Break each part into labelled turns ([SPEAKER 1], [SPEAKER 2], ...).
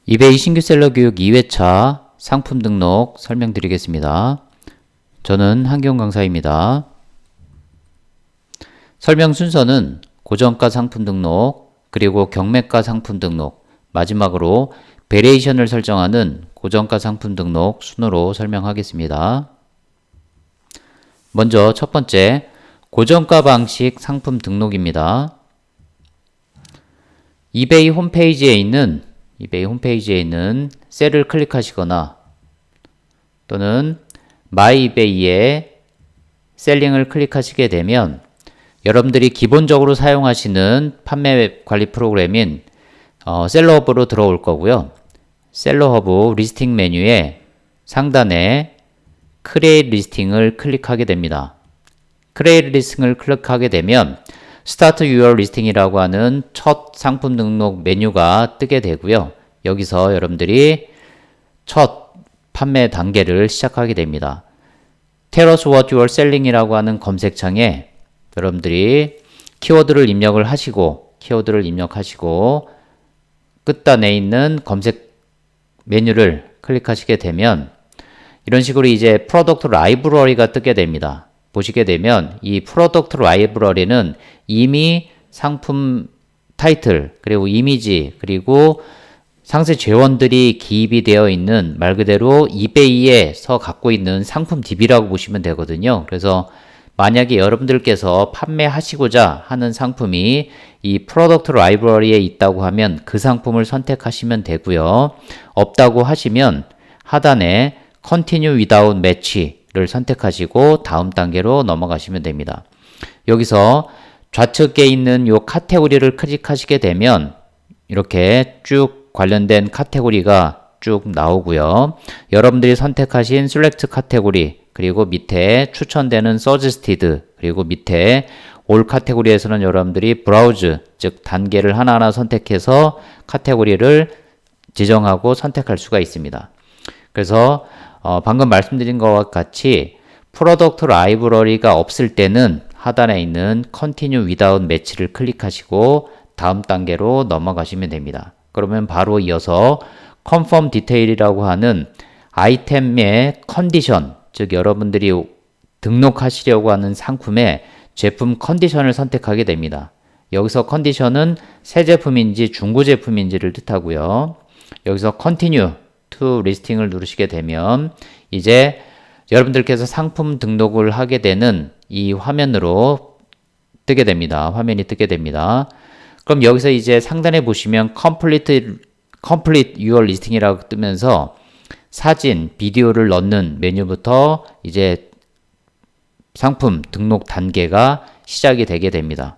[SPEAKER 1] 이베이 신규셀러 교육 2회차 상품 등록 설명드리겠습니다. 저는 한기용 강사입니다. 설명 순서는 고정가 상품 등록, 그리고 경매가 상품 등록, 마지막으로 베리에이션을 설정하는 고정가 상품 등록 순으로 설명하겠습니다. 먼저 첫 번째, 고정가 방식 상품 등록입니다. 이베이 홈페이지에 있는 셀을 클릭하시거나 또는 마이 이베이에 셀링을 클릭하시게 되면 여러분들이 기본적으로 사용하시는 판매 관리 프로그램인 셀러허브로 들어올 거고요. 셀러허브 리스팅 메뉴에 상단에 크리에이트 리스팅을 클릭하게 됩니다. 크리에이트 리스팅을 클릭하게 되면 스타트 유어 리스팅이라고 하는 첫 상품 등록 메뉴가 뜨게 되고요. 여기서 여러분들이 첫 판매 단계를 시작하게 됩니다. Tell us what you are selling이라고 하는 검색창에 여러분들이 키워드를 입력을 하시고 끝단에 있는 검색 메뉴를 클릭하시게 되면 이런 식으로 이제 프로덕트 라이브러리가 뜨게 됩니다. 보시게 되면 이 프로덕트 라이브러리는 이미 상품 타이틀, 그리고 이미지, 그리고 상세 재원들이 기입이 되어 있는 말 그대로 이베이에서 갖고 있는 상품 DB라고 보시면 되거든요. 그래서 만약에 여러분들께서 판매하시고자 하는 상품이 이 프로덕트 라이브러리에 있다고 하면 그 상품을 선택하시면 되고요. 없다고 하시면 하단에 Continue without match를 선택하시고 다음 단계로 넘어가시면 됩니다. 여기서 좌측에 있는 이 카테고리를 클릭하시게 되면 이렇게 쭉 관련된 카테고리가 쭉 나오고요. 여러분들이 선택하신 Select 카테고리, 그리고 밑에 추천되는 Suggested, 그리고 밑에 All 카테고리에서는 여러분들이 Browse, 즉 단계를 하나하나 선택해서 카테고리를 지정하고 선택할 수가 있습니다. 그래서 방금 말씀드린 것과 같이 프로덕트 라이브러리가 없을 때는 하단에 있는 Continue without match를 클릭하시고 다음 단계로 넘어가시면 됩니다. 그러면 바로 이어서 Confirm Detail이라고 하는 아이템의 컨디션, 즉 여러분들이 등록하시려고 하는 상품의 제품 컨디션을 선택하게 됩니다. 여기서 컨디션은 새 제품인지 중고 제품인지를 뜻하고요. 여기서 Continue to Listing을 누르시게 되면 이제 여러분들께서 상품 등록을 하게 되는 이 화면으로 뜨게 됩니다. 화면이 뜨게 됩니다. 그럼 여기서 이제 상단에 보시면 Complete Your Listing이라고 뜨면서 사진, 비디오를 넣는 메뉴부터 이제 상품 등록 단계가 시작이 되게 됩니다.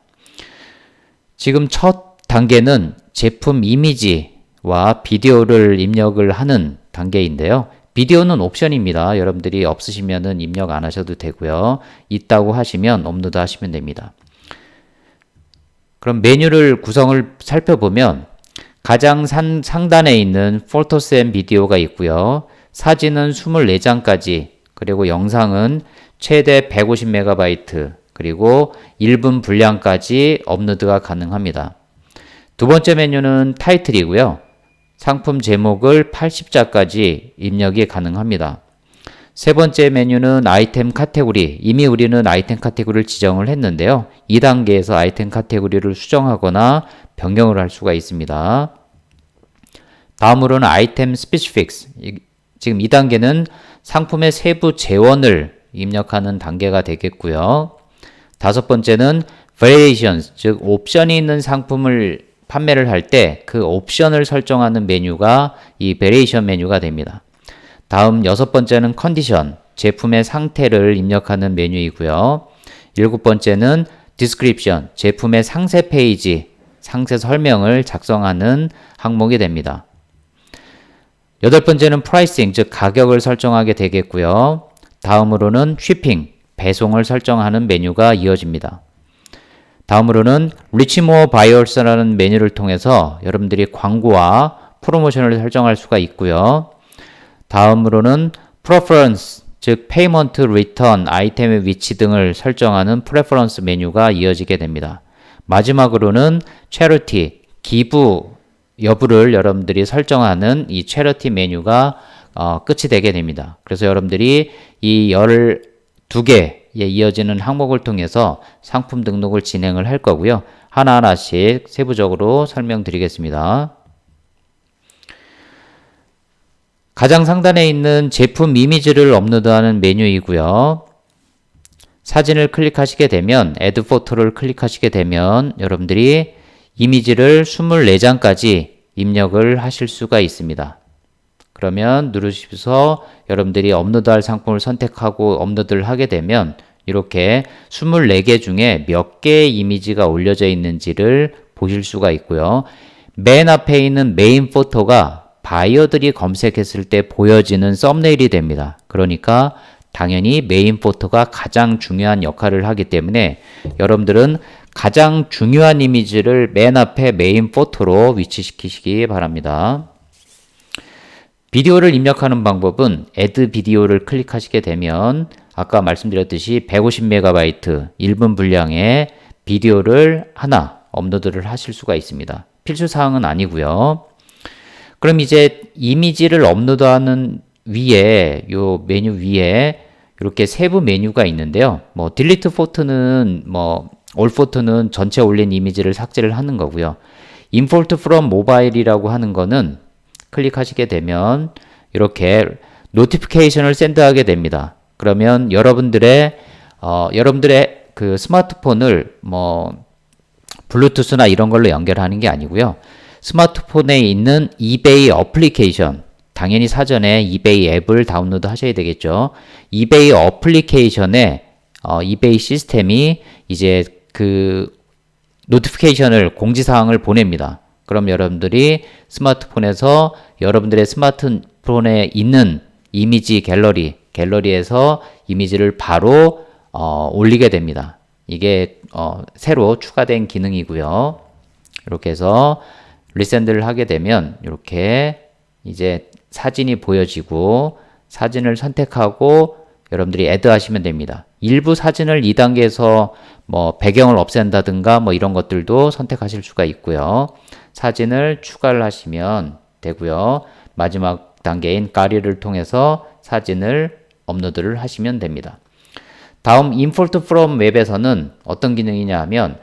[SPEAKER 1] 지금 첫 단계는 제품 이미지와 비디오를 입력을 하는 단계인데요. 비디오는 옵션입니다. 여러분들이 없으시면은 입력 안 하셔도 되고요. 있다고 하시면 업로드 하시면 됩니다. 그럼 메뉴를 구성을 살펴보면 가장 상단에 있는 Photos and Video가 있고요. 사진은 24장까지, 그리고 영상은 최대 150MB, 그리고 1분 분량까지 업로드가 가능합니다. 두 번째 메뉴는 타이틀이고요. 상품 제목을 80자까지 입력이 가능합니다. 세 번째 메뉴는 아이템 카테고리. 이미 우리는 아이템 카테고리를 지정을 했는데요. 2단계에서 아이템 카테고리를 수정하거나 변경을 할 수가 있습니다. 다음으로는 아이템 스페시픽스. 지금 2단계는 상품의 세부 재원을 입력하는 단계가 되겠고요. 다섯 번째는 variations, 즉 옵션이 있는 상품을 판매를 할 때 그 옵션을 설정하는 메뉴가 이 variation 메뉴가 됩니다. 다음 여섯 번째는 컨디션, 제품의 상태를 입력하는 메뉴이고요. 일곱 번째는 description, 제품의 상세 페이지, 상세 설명을 작성하는 항목이 됩니다. 여덟 번째는 pricing, 즉 가격을 설정하게 되겠고요. 다음으로는 shipping, 배송을 설정하는 메뉴가 이어집니다. 다음으로는 Reach More Buyers라는 메뉴를 통해서 여러분들이 광고와 프로모션을 설정할 수가 있고요. 다음으로는 Preference, 즉 Payment, Return, 아이템의 위치 등을 설정하는 Preference 메뉴가 이어지게 됩니다. 마지막으로는 Charity, 기부 여부를 여러분들이 설정하는 이 charity 메뉴가 끝이 되게 됩니다. 그래서 여러분들이 이 12개에 이어지는 항목을 통해서 상품 등록을 진행을 할 거고요. 하나하나씩 세부적으로 설명드리겠습니다. 가장 상단에 있는 제품 이미지를 업로드하는 메뉴이고요. 사진을 클릭하시게 되면 Add Photo를 클릭하시게 되면 여러분들이 이미지를 24장까지 입력을 하실 수가 있습니다. 그러면 누르셔서 여러분들이 업로드할 상품을 선택하고 업로드를 하게 되면 이렇게 24개 중에 몇 개의 이미지가 올려져 있는지를 보실 수가 있고요. 맨 앞에 있는 메인 포토가 바이어들이 검색했을 때 보여지는 썸네일이 됩니다. 그러니까 당연히 메인 포토가 가장 중요한 역할을 하기 때문에 여러분들은 가장 중요한 이미지를 맨 앞에 메인 포토로 위치시키시기 바랍니다. 비디오를 입력하는 방법은 Add 비디오를 클릭하시게 되면 아까 말씀드렸듯이 150MB 1분 분량의 비디오를 하나 업로드를 하실 수가 있습니다. 필수사항은 아니고요. 그럼 이제 이미지를 업로드하는 위에 요 메뉴 위에 이렇게 세부 메뉴가 있는데요. 뭐 딜리트 포트는 올 포트는 전체 올린 이미지를 삭제를 하는 거고요. 임포트 프롬 모바일이라고 하는 거는 클릭하시게 되면 이렇게 노티피케이션을 샌드하게 됩니다. 그러면 여러분들의 그 스마트폰을 블루투스나 이런 걸로 연결하는 게 아니고요. 스마트폰에 있는 이베이 어플리케이션, 당연히 사전에 이베이 앱을 다운로드 하셔야 되겠죠. 이베이 어플리케이션에 이베이 시스템이 이제 그 노티피케이션을 공지사항을 보냅니다. 그럼 여러분들이 스마트폰에서 여러분들의 스마트폰에 있는 이미지 갤러리에서 이미지를 바로 올리게 됩니다. 이게 새로 추가된 기능이고요. 이렇게 해서 리센드를 하게 되면 이렇게 이제 사진이 보여지고 사진을 선택하고 여러분들이 애드 하시면 됩니다. 일부 사진을 2단계에서 배경을 없앤다든가 이런 것들도 선택하실 수가 있고요. 사진을 추가를 하시면 되고요. 마지막 단계인 가리를 통해서 사진을 업로드를 하시면 됩니다. 다음 Import from Web에서는 어떤 기능이냐 하면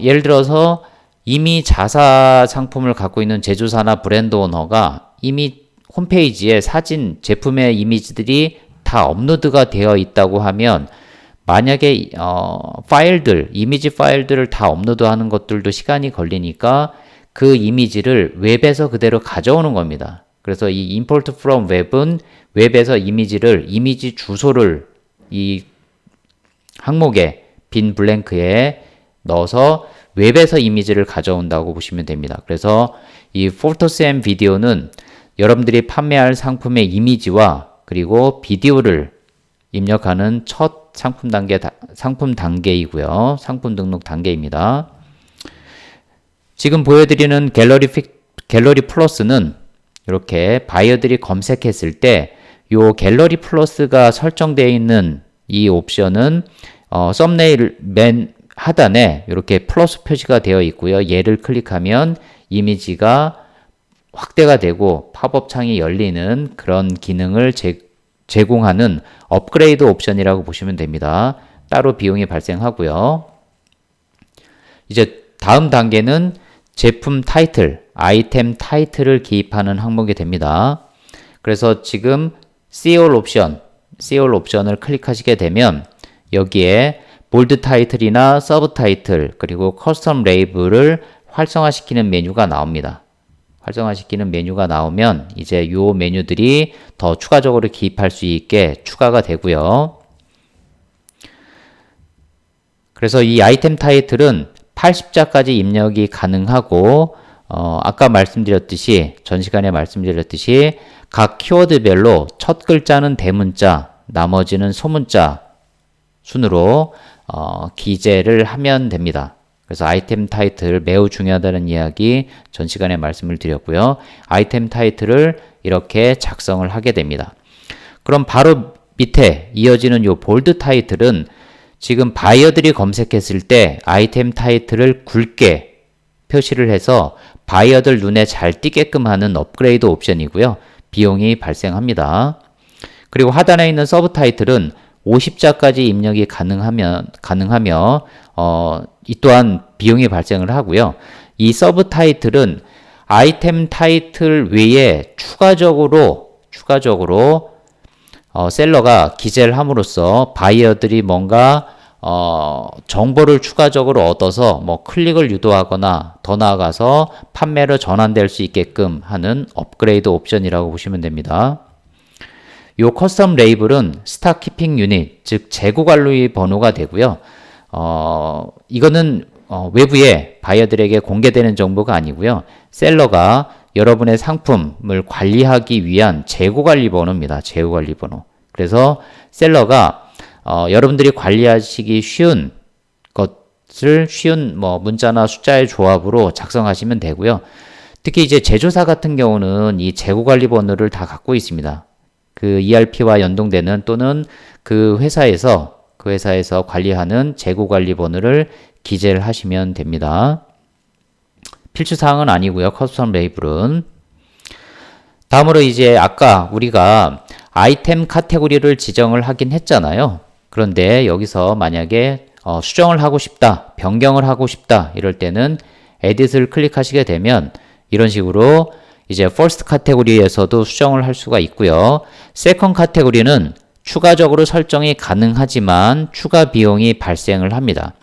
[SPEAKER 1] 예를 들어서 이미 자사 상품을 갖고 있는 제조사나 브랜드 오너가 이미 홈페이지에 사진, 제품의 이미지들이 다 업로드가 되어 있다고 하면 만약에 이미지 파일들을 다 업로드하는 것들도 시간이 걸리니까 그 이미지를 웹에서 그대로 가져오는 겁니다. 그래서 이 import from web은 웹에서 이미지 주소를 이 항목에 빈 블랭크에 넣어서 웹에서 이미지를 가져온다고 보시면 됩니다. 그래서 이 Photos and Video는 여러분들이 판매할 상품의 이미지와 그리고 비디오를 입력하는 첫 상품 단계이고요. 상품 등록 단계입니다. 지금 보여드리는 갤러리 플러스는 이렇게 바이어들이 검색했을 때 요 갤러리 플러스가 설정되어 있는 이 옵션은 썸네일 맨 하단에 이렇게 플러스 표시가 되어 있고요. 얘를 클릭하면 이미지가 확대가 되고 팝업 창이 열리는 그런 기능을 제공하는 업그레이드 옵션이라고 보시면 됩니다. 따로 비용이 발생하고요. 이제 다음 단계는 제품 타이틀, 아이템 타이틀을 기입하는 항목이 됩니다. 그래서 지금 See All 옵션을 클릭하시게 되면 여기에 볼드 타이틀이나 서브 타이틀 그리고 커스텀 레이블을 활성화시키는 메뉴가 나옵니다. 활성화시키는 메뉴가 나오면 이제 요 메뉴들이 더 추가적으로 기입할 수 있게 추가가 되고요. 그래서 이 아이템 타이틀은 80자까지 입력이 가능하고 아까 전 시간에 말씀드렸듯이 각 키워드별로 첫 글자는 대문자, 나머지는 소문자 순으로 기재를 하면 됩니다. 그래서 아이템 타이틀 매우 중요하다는 이야기 전 시간에 말씀을 드렸고요. 아이템 타이틀을 이렇게 작성을 하게 됩니다. 그럼 바로 밑에 이어지는 요 볼드 타이틀은 지금 바이어들이 검색했을 때 아이템 타이틀을 굵게 표시를 해서 바이어들 눈에 잘 띄게끔 하는 업그레이드 옵션이고요. 비용이 발생합니다. 그리고 하단에 있는 서브 타이틀은 50자까지 입력이 가능하며 이 또한 비용이 발생을 하고요. 이 서브 타이틀은 아이템 타이틀 외에 추가적으로 셀러가 기재를 함으로써 바이어들이 뭔가 정보를 추가적으로 얻어서 뭐 클릭을 유도하거나 더 나아가서 판매로 전환될 수 있게끔 하는 업그레이드 옵션이라고 보시면 됩니다. 요 커스텀 레이블은 스탁 키핑 유닛, 즉 재고 관리 번호가 되고요. 이거는 외부에 바이어들에게 공개되는 정보가 아니고요. 셀러가 여러분의 상품을 관리하기 위한 재고 관리 번호입니다. 재고 관리 번호. 그래서 셀러가 여러분들이 관리하시기 쉬운 것을 쉬운 문자나 숫자의 조합으로 작성하시면 되고요. 특히 이제 제조사 같은 경우는 이 재고 관리 번호를 다 갖고 있습니다. 그 ERP와 연동되는 또는 그 회사에서 관리하는 재고 관리 번호를 기재를 하시면 됩니다. 필수사항은 아니고요. 커스텀 레이블은. 다음으로 이제 아까 우리가 아이템 카테고리를 지정을 하긴 했잖아요. 그런데 여기서 만약에 수정을 하고 싶다, 변경을 하고 싶다 이럴 때는 에딧을 클릭하시게 되면 이런 식으로 이제 퍼스트 카테고리에서도 수정을 할 수가 있고요. 세컨 카테고리는 추가적으로 설정이 가능하지만 추가 비용이 발생을 합니다.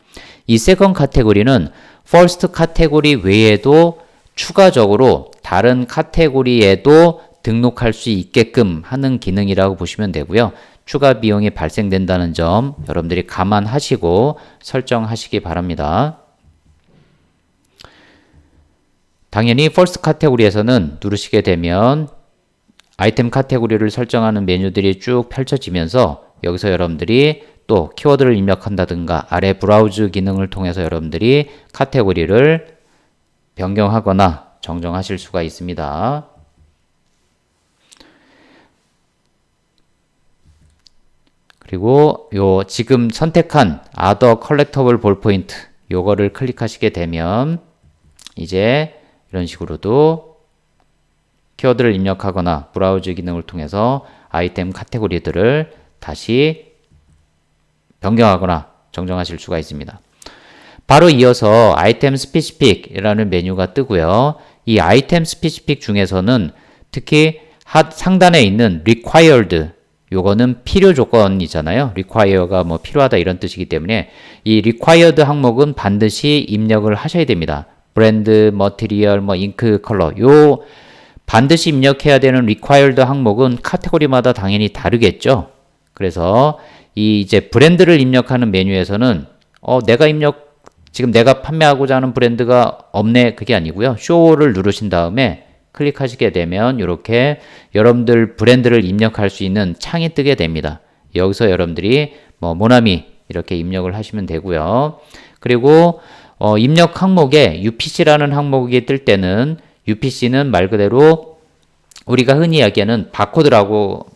[SPEAKER 1] 이 세컨 카테고리는 퍼스트 카테고리 외에도 추가적으로 다른 카테고리에도 등록할 수 있게끔 하는 기능이라고 보시면 되고요. 추가 비용이 발생된다는 점 여러분들이 감안하시고 설정하시기 바랍니다. 당연히 퍼스트 카테고리에서는 누르시게 되면 아이템 카테고리를 설정하는 메뉴들이 쭉 펼쳐지면서 여기서 여러분들이 또 키워드를 입력한다든가 아래 브라우즈 기능을 통해서 여러분들이 카테고리를 변경하거나 정정하실 수가 있습니다. 그리고 요 지금 선택한 Other Collectible Ballpoint 요거를 클릭하시게 되면 이제 이런 식으로도 키워드를 입력하거나 브라우즈 기능을 통해서 아이템 카테고리들을 다시 변경하거나 정정하실 수가 있습니다. 바로 이어서 아이템 스페시픽이라는 메뉴가 뜨고요. 이 아이템 스페시픽 중에서는 특히 상단에 있는 required 요거는 필요 조건이잖아요. require가 필요하다 이런 뜻이기 때문에 이 required 항목은 반드시 입력을 하셔야 됩니다. 브랜드, 머티리얼, 잉크, 컬러 요 반드시 입력해야 되는 required 항목은 카테고리마다 당연히 다르겠죠. 그래서 이 이제 브랜드를 입력하는 메뉴에서는 지금 내가 판매하고자 하는 브랜드가 없네 그게 아니고요. show를 누르신 다음에 클릭하시게 되면 이렇게 여러분들 브랜드를 입력할 수 있는 창이 뜨게 됩니다. 여기서 여러분들이 모나미 이렇게 입력을 하시면 되고요. 그리고 입력 항목에 UPC라는 항목이 뜰 때는 UPC는 말 그대로 우리가 흔히 이야기하는 바코드라고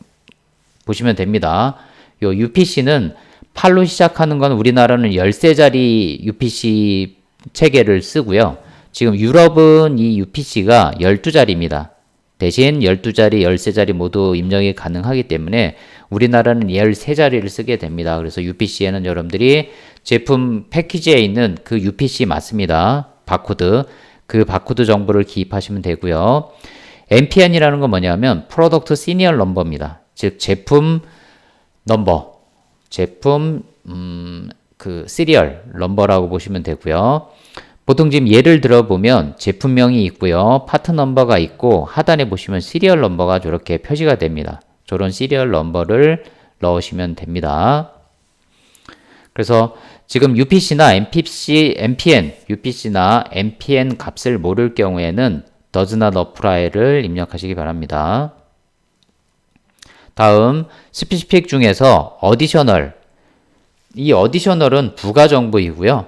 [SPEAKER 1] 보시면 됩니다. 요 UPC는 8로 시작하는 건 우리나라는 13자리 UPC 체계를 쓰고요. 지금 유럽은 이 UPC가 12자리입니다. 대신 12자리, 13자리 모두 입력이 가능하기 때문에 우리나라는 13자리를 쓰게 됩니다. 그래서 UPC에는 여러분들이 제품 패키지에 있는 그 UPC 맞습니다. 바코드. 그 바코드 정보를 기입하시면 되고요. MPN이라는 건 뭐냐면 프로덕트 시니얼 넘버입니다. 즉 제품 넘버, 제품 그 시리얼 넘버라고 보시면 되고요. 보통 지금 예를 들어보면 제품명이 있고요. 파트 넘버가 있고 하단에 보시면 시리얼 넘버가 저렇게 표시가 됩니다. 저런 시리얼 넘버를 넣으시면 됩니다. 그래서 지금 UPC나 MPN, UPC나 MPN 값을 모를 경우에는 does not apply를 입력하시기 바랍니다. 다음 스페시픽 중에서 additional 이 additional은 부가 정보이고요.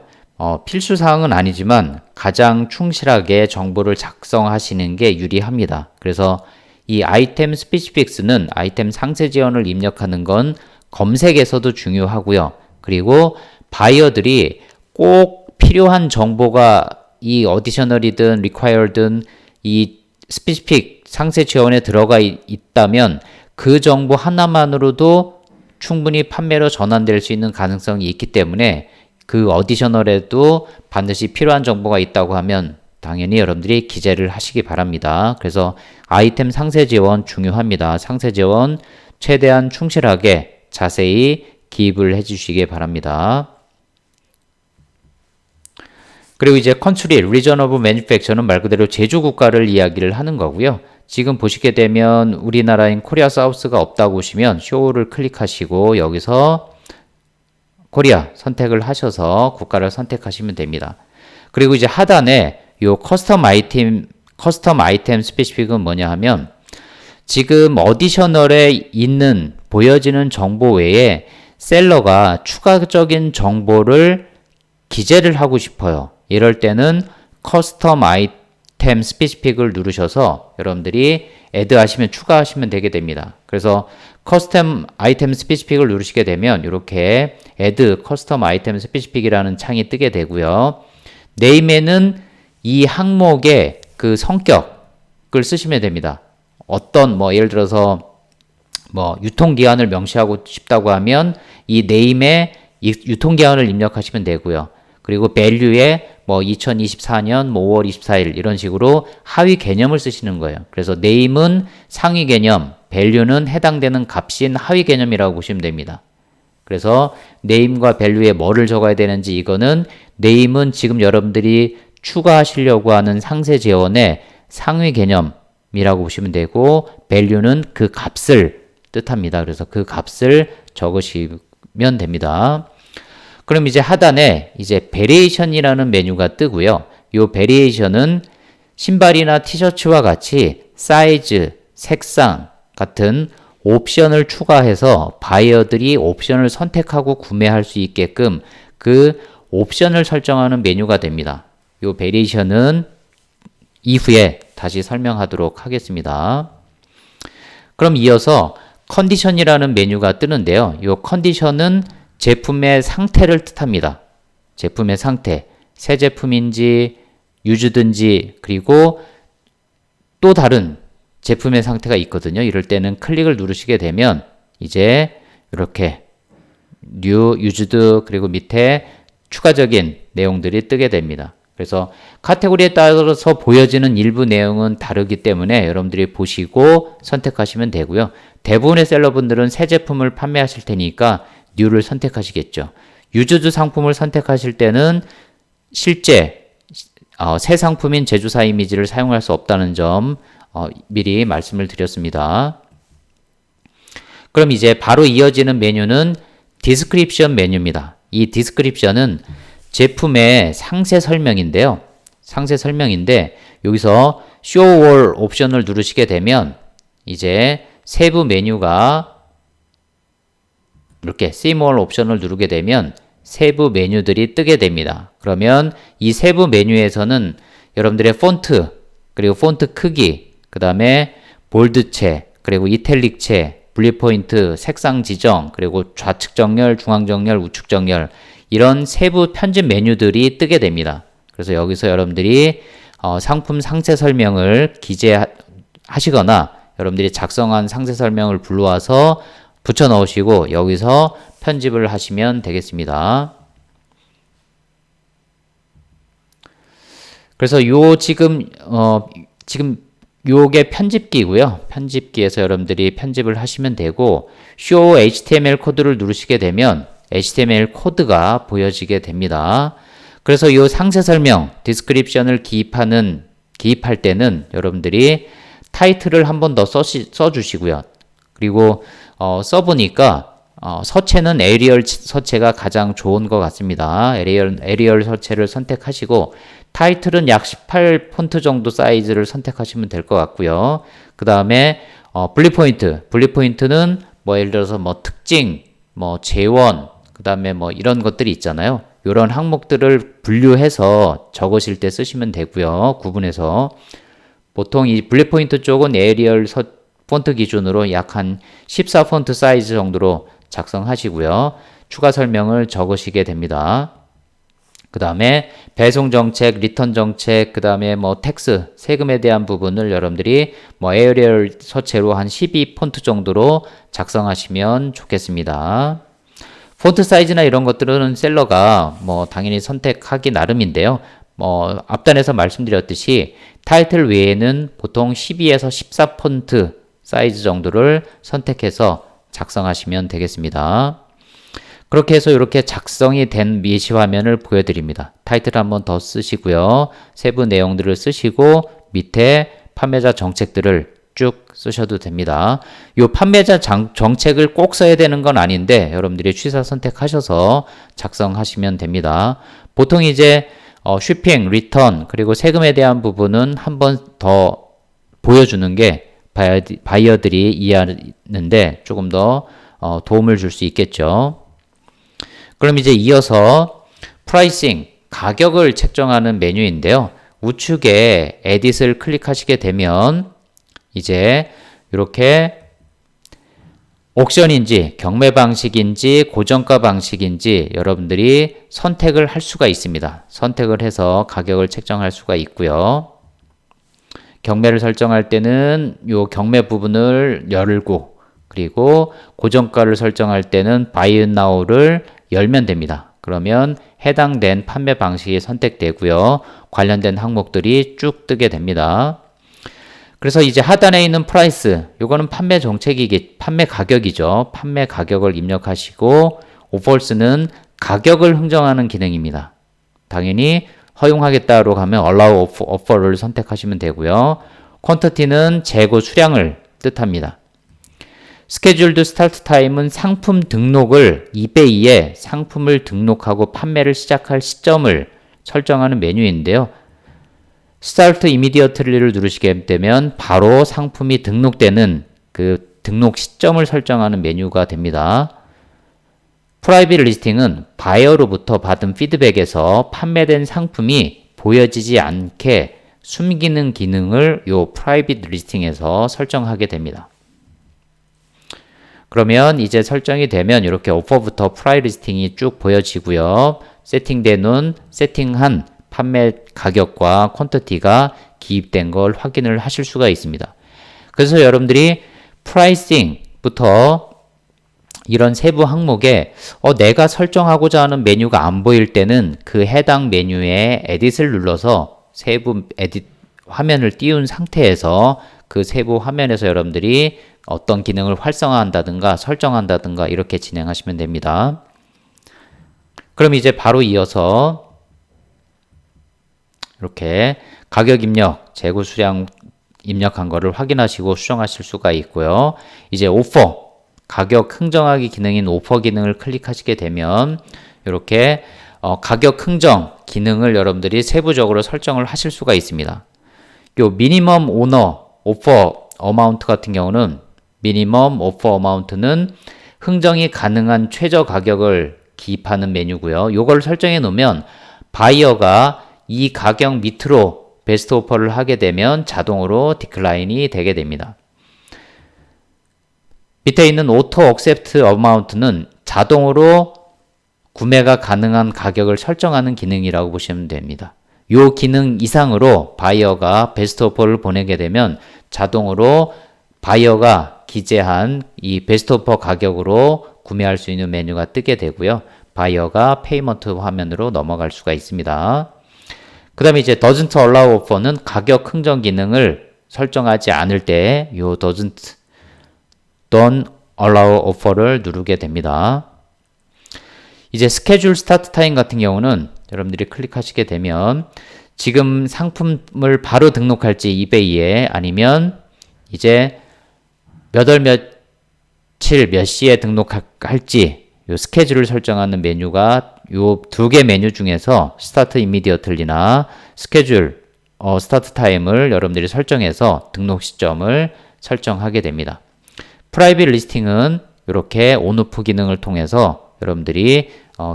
[SPEAKER 1] 필수 사항은 아니지만 가장 충실하게 정보를 작성하시는 게 유리합니다. 그래서 이 아이템 스페시픽스는 아이템 상세 지원을 입력하는 건 검색에서도 중요하고요. 그리고 바이어들이 꼭 필요한 정보가 이 어디셔널이든 required든 이 specific 상세 지원에 들어가 있다면 그 정보 하나만으로도 충분히 판매로 전환될 수 있는 가능성이 있기 때문에 그 어디셔널에도 반드시 필요한 정보가 있다고 하면 당연히 여러분들이 기재를 하시기 바랍니다. 그래서 아이템 상세 지원 중요합니다. 상세 지원 최대한 충실하게 자세히 기입을 해주시기 바랍니다. 그리고 이제 컨트리, 리전 오브 매니팩처는 말 그대로 제조 국가를 이야기를 하는 거고요. 지금 보시게 되면 우리나라인 코리아 사우스가 없다고 보시면 쇼를 클릭하시고 여기서 코리아 선택을 하셔서 국가를 선택하시면 됩니다. 그리고 이제 하단에 요 커스텀 아이템 스페시픽은 뭐냐 하면 지금 어디셔널에 있는 보여지는 정보 외에 셀러가 추가적인 정보를 기재를 하고 싶어요. 이럴 때는 커스텀 아이템 스페시픽을 누르셔서 여러분들이 애드 하시면 추가하시면 되게 됩니다. 그래서 커스텀 아이템 스페시픽을 누르시게 되면 이렇게 애드 커스텀 아이템 스페시픽이라는 창이 뜨게 되고요. 네임에는 이 항목의 그 성격을 쓰시면 됩니다. 어떤 뭐 예를 들어서 뭐 유통기한을 명시하고 싶다고 하면 이 네임에 이 유통기한을 입력하시면 되고요. 그리고 value에 뭐 2024년 뭐 5월 24일 이런 식으로 하위 개념을 쓰시는 거예요. 그래서 name은 상위 개념, value는 해당되는 값인 하위 개념이라고 보시면 됩니다. 그래서 name과 value에 뭐를 적어야 되는지 이거는 name은 지금 여러분들이 추가하시려고 하는 상세 재원의 상위 개념이라고 보시면 되고 value는 그 값을 뜻합니다. 그래서 그 값을 적으시면 됩니다. 그럼 이제 하단에 이제 베리에이션이라는 메뉴가 뜨고요. 이 베리에이션은 신발이나 티셔츠와 같이 사이즈, 색상 같은 옵션을 추가해서 바이어들이 옵션을 선택하고 구매할 수 있게끔 그 옵션을 설정하는 메뉴가 됩니다. 이 베리에이션은 이후에 다시 설명하도록 하겠습니다. 그럼 이어서 컨디션이라는 메뉴가 뜨는데요. 이 컨디션은 제품의 상태를 뜻합니다. 제품의 상태, 새 제품인지 유즈든지 그리고 또 다른 제품의 상태가 있거든요. 이럴 때는 클릭을 누르시게 되면 이제 이렇게 new, used 그리고 밑에 추가적인 내용들이 뜨게 됩니다. 그래서 카테고리에 따라서 보여지는 일부 내용은 다르기 때문에 여러분들이 보시고 선택하시면 되고요. 대부분의 셀러분들은 새 제품을 판매하실 테니까 new를 선택하시겠죠. used 상품을 선택하실 때는 실제 새 상품인 제조사 이미지를 사용할 수 없다는 점 미리 말씀을 드렸습니다. 그럼 이제 바로 이어지는 메뉴는 디스크립션 메뉴입니다. 이 디스크립션은 제품의 상세 설명인데요. 상세 설명인데 여기서 Show All 옵션을 누르시게 되면 이제 세부 메뉴가 이렇게 See More 옵션을 누르게 되면 세부 메뉴들이 뜨게 됩니다. 그러면 이 세부 메뉴에서는 여러분들의 폰트, 그리고 폰트 크기, 그 다음에 볼드체, 그리고 이탈릭체, 분리 포인트, 색상 지정, 그리고 좌측 정렬, 중앙 정렬, 우측 정렬 이런 세부 편집 메뉴들이 뜨게 됩니다. 그래서 여기서 여러분들이 상품 상세 설명을 기재하시거나 여러분들이 작성한 상세 설명을 불러와서 붙여 넣으시고 여기서 편집을 하시면 되겠습니다. 그래서 지금 요게 편집기고요. 편집기에서 여러분들이 편집을 하시면 되고 Show HTML 코드를 누르시게 되면 HTML 코드가 보여지게 됩니다. 그래서 요 상세 설명, 디스크립션을 기입할 때는 여러분들이 타이틀을 한 번 더 써주시고요. 그리고 써보니까 서체는 에리얼 서체가 가장 좋은 것 같습니다. 에리얼 서체를 선택하시고 타이틀은 약 18 폰트 정도 사이즈를 선택하시면 될 것 같고요. 그 다음에 분리 포인트는 뭐 예를 들어서 뭐 특징, 뭐 재원, 그 다음에 뭐 이런 것들이 있잖아요. 이런 항목들을 분류해서 적으실 때 쓰시면 되고요. 구분해서 보통 이 분리 포인트 쪽은 에리얼 폰트 기준으로 약 한 14 폰트 사이즈 정도로 작성하시고요. 추가 설명을 적으시게 됩니다. 그 다음에 배송 정책, 리턴 정책, 그 다음에 뭐 텍스, 세금에 대한 부분을 여러분들이 뭐 에어리얼 서체로 한 12 폰트 정도로 작성하시면 좋겠습니다. 폰트 사이즈나 이런 것들은 셀러가 뭐 당연히 선택하기 나름인데요. 뭐 앞단에서 말씀드렸듯이 타이틀 외에는 보통 12에서 14 폰트 사이즈 정도를 선택해서 작성하시면 되겠습니다. 그렇게 해서 이렇게 작성이 된 예시 화면을 보여드립니다. 타이틀 한번 더 쓰시고요. 세부 내용들을 쓰시고 밑에 판매자 정책들을 쭉 쓰셔도 됩니다. 이 판매자 정책을 꼭 써야 되는 건 아닌데 여러분들이 취사 선택하셔서 작성하시면 됩니다. 보통 이제 쇼핑, 리턴, 그리고 세금에 대한 부분은 한 번 더 보여주는 게 바이어들이 이해하는데 조금 더 도움을 줄 수 있겠죠. 그럼 이제 이어서 프라이싱, 가격을 책정하는 메뉴인데요. 우측에 에딧을 클릭하시게 되면 이제 이렇게 옥션인지 경매 방식인지 고정가 방식인지 여러분들이 선택을 할 수가 있습니다. 선택을 해서 가격을 책정할 수가 있고요. 경매를 설정할 때는 이 경매 부분을 열고 그리고 고정가를 설정할 때는 Buy Now를 열면 됩니다. 그러면 해당된 판매 방식이 선택되고요. 관련된 항목들이 쭉 뜨게 됩니다. 그래서 이제 하단에 있는 프라이스, 요거는 판매 판매 가격이죠. 판매 가격을 입력하시고 오퍼스는 가격을 흥정하는 기능입니다. 당연히 허용하겠다로 가면 Allow Offer를 선택하시면 되고요. 퀀터티는 재고 수량을 뜻합니다. 스케줄드 스타트 타임은 상품 등록을 이베이에 상품을 등록하고 판매를 시작할 시점을 설정하는 메뉴인데요. 스타트 이미디어트리를 누르시게 되면 바로 상품이 등록되는 그 등록 시점을 설정하는 메뉴가 됩니다. 프라이빗 리스팅은 바이어로부터 받은 피드백에서 판매된 상품이 보여지지 않게 숨기는 기능을 이 프라이빗 리스팅에서 설정하게 됩니다. 그러면 이제 설정이 되면 이렇게 오퍼부터 프라이 리스팅이 쭉 보여지고요. 세팅한 판매 가격과 퀀터티가 기입된 걸 확인을 하실 수가 있습니다. 그래서 여러분들이 프라이싱부터 이런 세부 항목에 내가 설정하고자 하는 메뉴가 안 보일 때는 그 해당 메뉴에 에딧을 눌러서 세부 에딧 화면을 띄운 상태에서 그 세부 화면에서 여러분들이 어떤 기능을 활성화한다든가 설정한다든가 이렇게 진행하시면 됩니다. 그럼 이제 바로 이어서 이렇게 가격 입력, 재고 수량 입력한 거를 확인하시고 수정하실 수가 있고요. 이제 오퍼, 가격 흥정하기 기능인 오퍼 기능을 클릭하시게 되면 이렇게 가격 흥정 기능을 여러분들이 세부적으로 설정을 하실 수가 있습니다. 요 미니멈 오너 오퍼 어마운트 같은 경우는 미니멈 오퍼 어마운트는 흥정이 가능한 최저 가격을 기입하는 메뉴고요. 요걸 설정해 놓으면 바이어가 이 가격 밑으로 베스트 오퍼를 하게 되면 자동으로 디클라인이 되게 됩니다. 밑에 있는 오토 억셉트 어마운트는 자동으로 구매가 가능한 가격을 설정하는 기능이라고 보시면 됩니다. 요 기능 이상으로 바이어가 베스트 오퍼를 보내게 되면 자동으로 바이어가 기재한 이 베스트 오퍼 가격으로 구매할 수 있는 메뉴가 뜨게 되고요. 바이어가 페이먼트 화면으로 넘어갈 수가 있습니다. 그 다음에 이제 doesn't allow offer는 가격 흥정 기능을 설정하지 않을 때 요 don't allow offer를 누르게 됩니다. 이제 스케줄 스타트 타임 같은 경우는 여러분들이 클릭하시게 되면 지금 상품을 바로 등록할지 이베이에 아니면 이제 몇 월 며칠 몇 시에 등록할지 요 스케줄을 설정하는 메뉴가 요 두 개 메뉴 중에서 스타트 이미디어틀리나 스케줄 스타트 타임을 여러분들이 설정해서 등록 시점을 설정하게 됩니다. 프라이빗 리스팅은 이렇게 온오프 기능을 통해서 여러분들이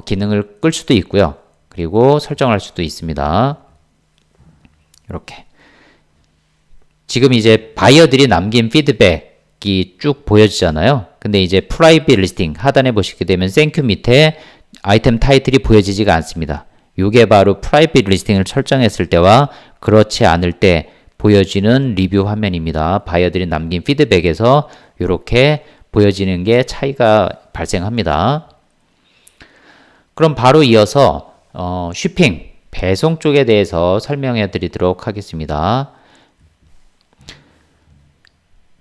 [SPEAKER 1] 기능을 끌 수도 있고요. 그리고 설정할 수도 있습니다. 이렇게 지금 이제 바이어들이 남긴 피드백이 쭉 보여지잖아요. 근데 이제 프라이빗 리스팅 하단에 보시게 되면 땡큐 밑에 아이템 타이틀이 보여지지가 않습니다. 요게 바로 프라이빗 리스팅을 설정했을 때와 그렇지 않을 때 보여지는 리뷰 화면입니다. 바이어들이 남긴 피드백에서 이렇게 보여지는 게 차이가 발생합니다. 그럼 바로 이어서 쉬핑, 배송 쪽에 대해서 설명해 드리도록 하겠습니다.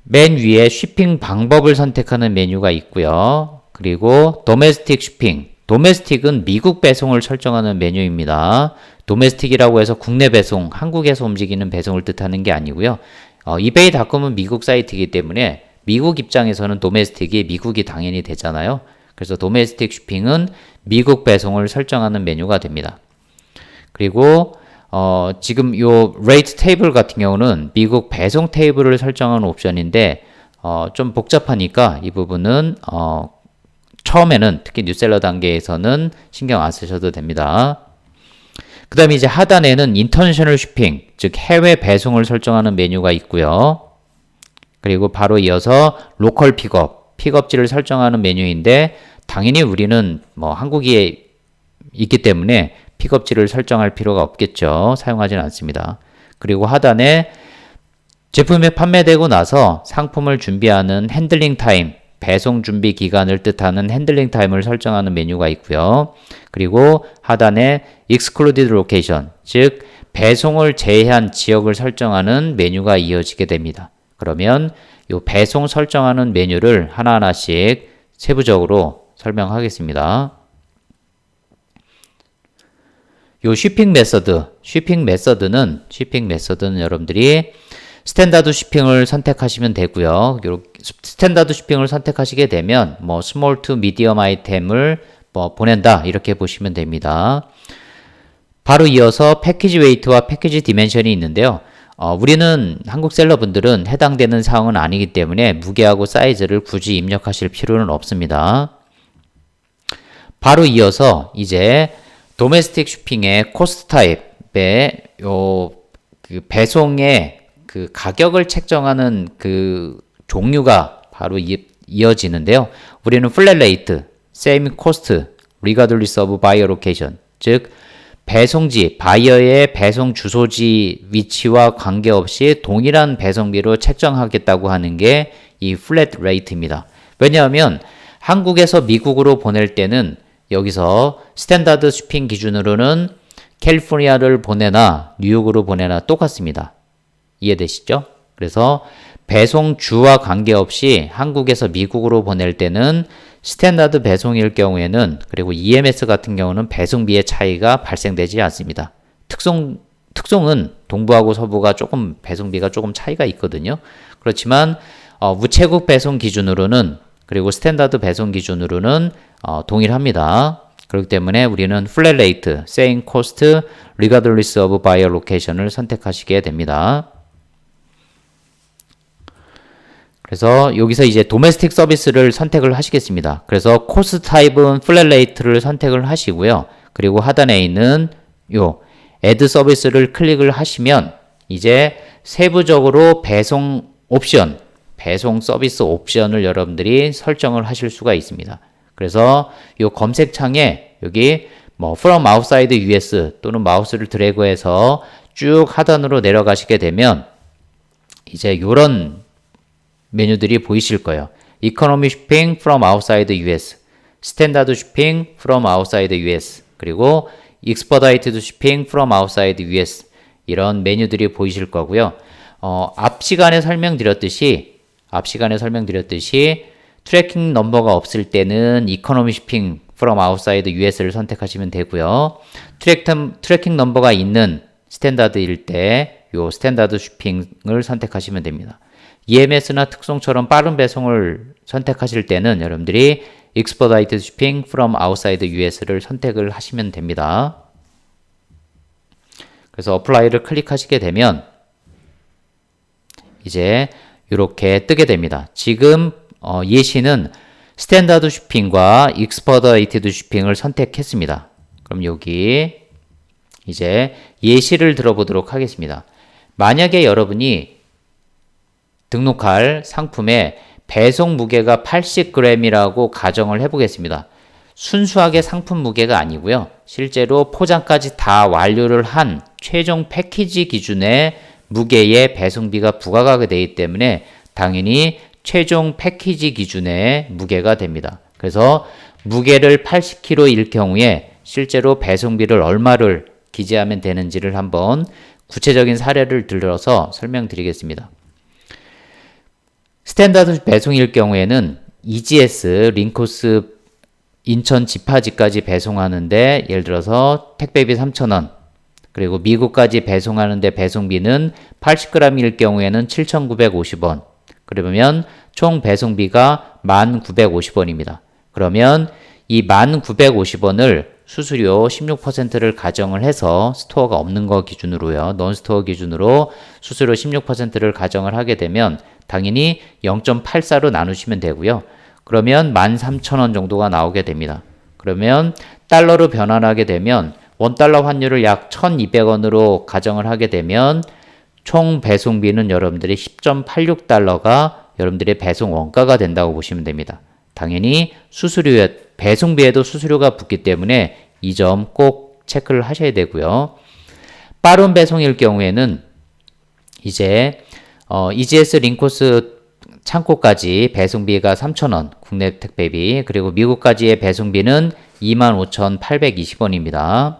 [SPEAKER 1] 맨 위에 쉬핑 방법을 선택하는 메뉴가 있고요. 그리고 도메스틱 쉬핑, 도메스틱은 미국 배송을 설정하는 메뉴입니다. 도메스틱이라고 해서 국내 배송, 한국에서 움직이는 배송을 뜻하는 게 아니고요. 이베이닷컴은 미국 사이트이기 때문에 미국 입장에서는 도메스틱이 미국이 당연히 되잖아요. 그래서 도메스틱 쉬핑은 미국 배송을 설정하는 메뉴가 됩니다. 그리고 지금 요 rate 테이블 같은 경우는 미국 배송 테이블을 설정하는 옵션인데 좀 복잡하니까 이 부분은 처음에는 특히 뉴셀러 단계에서는 신경 안 쓰셔도 됩니다. 그 다음에 이제 하단에는 인터내셔널 쉬핑, 즉 해외 배송을 설정하는 메뉴가 있고요. 그리고 바로 이어서 로컬 픽업지를 설정하는 메뉴인데 당연히 우리는 뭐 한국에 있기 때문에 픽업지를 설정할 필요가 없겠죠. 사용하지는 않습니다. 그리고 하단에 제품이 판매되고 나서 상품을 준비하는 핸들링 타임, 배송 준비 기간을 뜻하는 핸들링 타임을 설정하는 메뉴가 있고요. 그리고 하단에 Excluded Location, 즉 배송을 제외한 지역을 설정하는 메뉴가 이어지게 됩니다. 그러면 이 배송 설정하는 메뉴를 하나하나씩 세부적으로 설명하겠습니다. 요 쉬핑 메서드는 여러분들이 스탠다드 쉬핑을 선택하시면 되고요. 스탠다드 쉬핑을 선택하시게 되면 뭐 스몰 투 미디엄 아이템을 뭐 보낸다 이렇게 보시면 됩니다. 바로 이어서 패키지 웨이트와 패키지 디멘션이 있는데요. 우리는 한국 셀러분들은 해당되는 사항은 아니기 때문에 무게하고 사이즈를 굳이 입력하실 필요는 없습니다. 바로 이어서 이제 도메스틱 쉬핑의 코스트 타입의 그 배송의 그 가격을 책정하는 그 종류가 바로 이어지는데요. 우리는 플랫 레이트, same cost, regardless of buyer location, 즉 배송지, 바이어의 배송 주소지 위치와 관계없이 동일한 배송비로 책정하겠다고 하는 게 이 플랫 레이트입니다. 왜냐하면 한국에서 미국으로 보낼 때는 여기서 스탠다드 쉬핑 기준으로는 캘리포니아를 보내나 뉴욕으로 보내나 똑같습니다. 이해되시죠? 그래서 배송 주와 관계없이 한국에서 미국으로 보낼 때는 스탠다드 배송일 경우에는 그리고 EMS 같은 경우는 배송비의 차이가 발생되지 않습니다. 특송은 동부하고 서부가 조금 배송비가 조금 차이가 있거든요. 그렇지만 우체국 배송 기준으로는 그리고 스탠다드 배송 기준으로는 동일합니다. 그렇기 때문에 우리는 플랫 레이트, same cost, regardless of buyer location을 선택하시게 됩니다. 그래서 여기서 이제 도메스틱 서비스를 선택을 하시겠습니다. 그래서 코스트 타입은 플랫 레이트를 선택을 하시고요. 그리고 하단에 있는 요 add 서비스를 클릭을 하시면 이제 세부적으로 배송 옵션, 배송 서비스 옵션을 여러분들이 설정을 하실 수가 있습니다. 그래서 요 검색창에 여기 뭐 from outside US 또는 마우스를 드래그해서 쭉 하단으로 내려가시게 되면 이제 요런 메뉴들이 보이실 거예요. Economy Shipping from outside US, Standard Shipping from outside US, 그리고 Expedited Shipping from outside US 이런 메뉴들이 보이실 거고요. 앞 시간에 설명드렸듯이 트래킹 넘버가 없을 때는 Economy Shipping from outside US를 선택하시면 되고요. 트래킹 넘버가 있는 스탠다드일 때 요 스탠다드 쉬핑을 선택하시면 됩니다. EMS나 특송처럼 빠른 배송을 선택하실 때는 여러분들이 Expedited Shipping from outside US를 선택을 하시면 됩니다. 그래서 Apply를 클릭하시게 되면 이제 이렇게 뜨게 됩니다. 지금 예시는 스탠다드 쉬핑과 Expedited Shipping을 선택했습니다. 그럼 여기 이제 예시를 들어보도록 하겠습니다. 만약에 여러분이 등록할 상품의 배송 무게가 80g이라고 가정을 해보겠습니다. 순수하게 상품 무게가 아니고요. 실제로 포장까지 다 완료를 한 최종 패키지 기준의 무게의 배송비가 부과가 되기 때문에 당연히 최종 패키지 기준의 무게가 됩니다. 그래서 무게를 80kg일 경우에 실제로 배송비를 얼마를 기재하면 되는지를 한번 구체적인 사례를 들어서 설명드리겠습니다. 스탠다드 배송일 경우에는 EGS, 링코스 인천 지파지까지 배송하는데 예를 들어서 택배비 3,000원, 그리고 미국까지 배송하는데 배송비는 80g일 경우에는 7,950원, 그러면 총 배송비가 1,950원입니다. 그러면 이 1,950원을 수수료 16%를 가정을 해서 스토어가 없는 거 기준으로요. 논스토어 기준으로 수수료 16%를 가정을 하게 되면 당연히 0.84로 나누시면 되고요. 그러면 13,000원 정도가 나오게 됩니다. 그러면 달러로 변환하게 되면 원달러 환율을 약 1,200원으로 가정을 하게 되면 총 배송비는 여러분들이 10.86달러가 여러분들의 배송 원가가 된다고 보시면 됩니다. 당연히 수수료에 배송비에도 수수료가 붙기 때문에 이 점 꼭 체크를 하셔야 되고요. 빠른 배송일 경우에는 이제 EGS 링코스 창고까지 배송비가 3,000원 국내 택배비, 그리고 미국까지의 배송비는 25,820원입니다.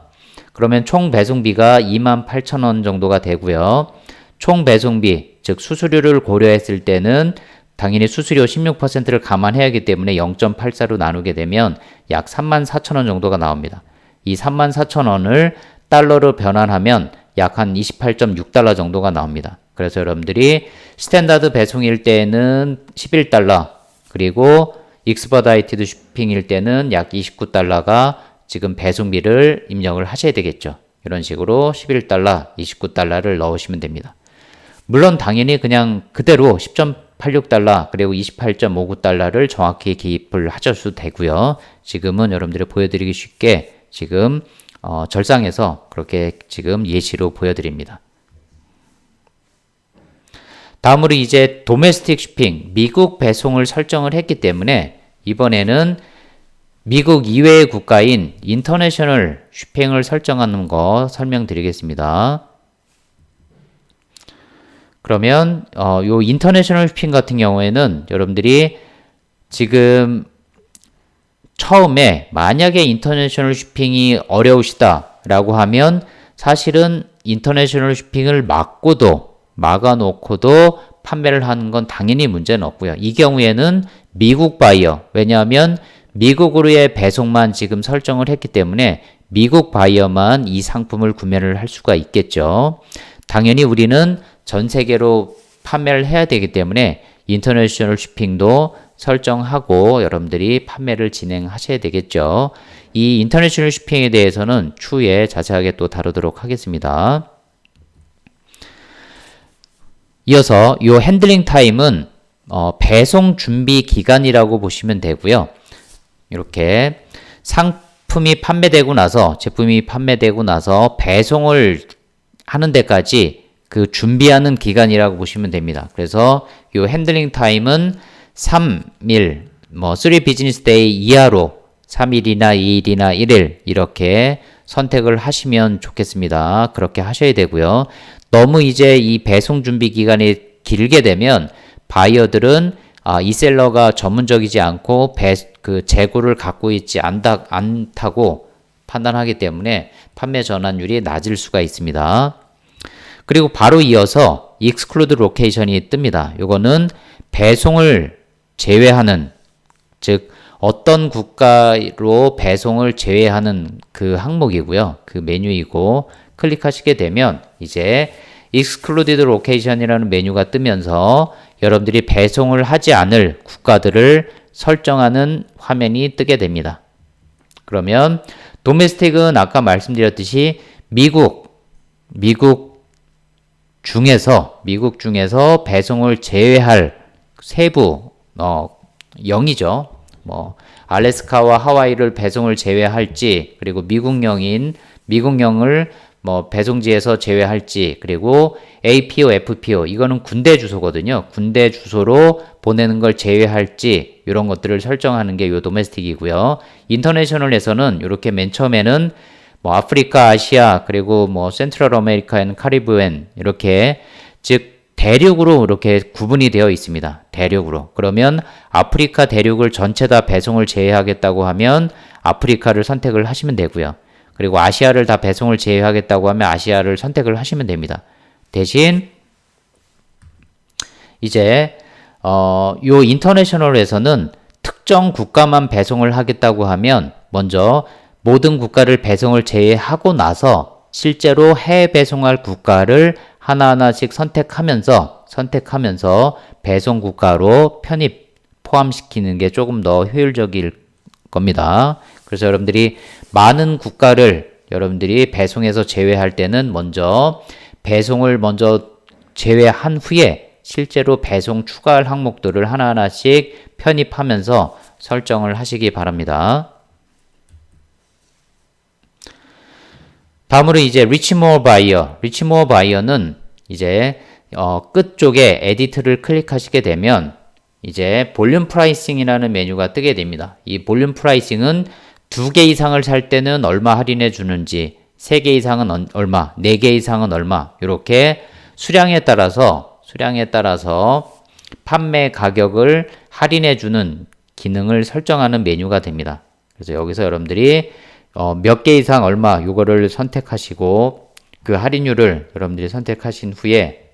[SPEAKER 1] 그러면 총 배송비가 28,000원 정도가 되고요. 총 배송비, 즉 수수료를 고려했을 때는 당연히 수수료 16%를 감안해야 하기 때문에 0.84로 나누게 되면 약 34,000원 정도가 나옵니다. 이 34,000원을 달러로 변환하면 약 한 28.6달러 정도가 나옵니다. 그래서 여러분들이 스탠다드 배송일 때는 11달러, 그리고 익스퍼다이티드 쇼핑일 때는 약 29달러가 지금 배송비를 입력을 하셔야 되겠죠. 이런 식으로 11달러, 29달러를 넣으시면 됩니다. 물론 당연히 그냥 그대로 10.86달러 그리고 28.59달러를 정확히 기입을 하셔도 되고요. 지금은 여러분들이 보여드리기 쉽게 지금 절상해서 그렇게 지금 예시로 보여드립니다. 다음으로 이제 도메스틱 쇼핑, 미국 배송을 설정을 했기 때문에 이번에는 미국 이외의 국가인 인터내셔널 쇼핑을 설정하는 거 설명드리겠습니다. 그러면 요 인터내셔널 쇼핑 같은 경우에는 여러분들이 지금 처음에 만약에 인터내셔널 쇼핑이 어려우시다라고 하면 사실은 인터내셔널 쇼핑을 막아놓고도 판매를 하는 건 당연히 문제는 없고요. 이 경우에는 미국 바이어, 왜냐하면 미국으로의 배송만 지금 설정을 했기 때문에 미국 바이어만 이 상품을 구매를 할 수가 있겠죠. 당연히 우리는 전 세계로 판매를 해야 되기 때문에 인터내셔널 쇼핑도 설정하고 여러분들이 판매를 진행하셔야 되겠죠. 이 인터내셔널 쇼핑에 대해서는 추후에 자세하게 또 다루도록 하겠습니다. 이어서 이 핸들링 타임은 배송 준비 기간이라고 보시면 되고요. 이렇게 상품이 판매되고 나서, 제품이 판매되고 나서 배송을 하는 데까지 그 준비하는 기간이라고 보시면 됩니다. 그래서 이 핸들링 타임은 3일, 3 비즈니스 데이 이하로 3일이나 2일이나 1일 이렇게 선택을 하시면 좋겠습니다. 그렇게 하셔야 되고요. 너무 이제 이 배송 준비 기간이 길게 되면 바이어들은 이 셀러가 전문적이지 않고 그 재고를 갖고 있지 않다고 판단하기 때문에 판매 전환율이 낮을 수가 있습니다. 그리고 바로 이어서 exclude location이 뜹니다. 이거는 배송을 제외하는, 즉 어떤 국가로 배송을 제외하는 그 항목이고요. 그 메뉴이고 클릭하시게 되면 이제 excluded location이라는 메뉴가 뜨면서 여러분들이 배송을 하지 않을 국가들을 설정하는 화면이 뜨게 됩니다. 그러면 도메스틱은 아까 말씀드렸듯이 미국 중에서 배송을 제외할 세부 0이죠. 알래스카와 하와이를 배송을 제외할지, 그리고 미국령을 뭐 배송지에서 제외할지, 그리고 APO, FPO 이거는 군대 주소거든요. 군대 주소로 보내는 걸 제외할지 이런 것들을 설정하는 게 요 도메스틱이고요. 인터내셔널에서는 이렇게 맨 처음에는 뭐 아프리카, 아시아, 그리고 뭐 센트럴 아메리카 앤 카리브해안 이렇게 즉 대륙으로 이렇게 구분이 되어 있습니다. 대륙으로. 그러면 아프리카 대륙을 전체 다 배송을 제외하겠다고 하면 아프리카를 선택을 하시면 되고요. 그리고 아시아를 다 배송을 제외하겠다고 하면 아시아를 선택을 하시면 됩니다. 대신 이제 요 인터내셔널에서는 특정 국가만 배송을 하겠다고 하면 먼저 모든 국가를 배송을 제외하고 나서 실제로 해외 배송할 국가를 하나하나씩 선택하면서 배송 국가로 편입 포함시키는 게 조금 더 효율적일 겁니다. 그래서 여러분들이 많은 국가를 여러분들이 배송에서 제외할 때는 먼저 배송을 먼저 제외한 후에 실제로 배송 추가할 항목들을 하나하나씩 편입하면서 설정을 하시기 바랍니다. 다음으로 이제 Reach More Buyer. Reach More Buyer는 이제 끝쪽에 에디트를 클릭하시게 되면 이제 볼륨 프라이싱이라는 메뉴가 뜨게 됩니다. 이 볼륨 프라이싱은 2개 이상을 살 때는 얼마 할인해 주는지, 3개 이상은 얼마, 4개 이상은 얼마 이렇게 수량에 따라서 판매 가격을 할인해 주는 기능을 설정하는 메뉴가 됩니다. 그래서 여기서 여러분들이 몇 개 이상 얼마 이거를 선택하시고 그 할인율을 여러분들이 선택하신 후에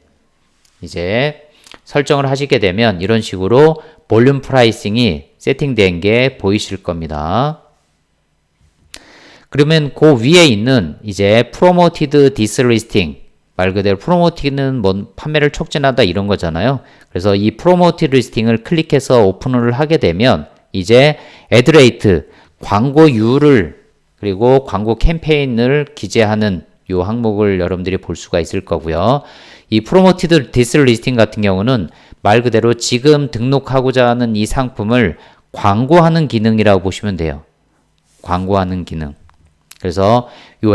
[SPEAKER 1] 이제 설정을 하시게 되면 이런 식으로 볼륨 프라이싱이 세팅된 게 보이실 겁니다. 그러면 그 위에 있는 이제 Promoted Dislisting 말 그대로 프로모티는 뭐 판매를 촉진하다 이런 거잖아요. 그래서 이 Promoted Listing을 클릭해서 오픈을 하게 되면 이제 애드레이트 광고율을 그리고 광고 캠페인을 기재하는 이 항목을 여러분들이 볼 수가 있을 거고요. 이 Promoted Dislisting 같은 경우는 말 그대로 지금 등록하고자 하는 이 상품을 광고하는 기능이라고 보시면 돼요. 광고하는 기능. 그래서 이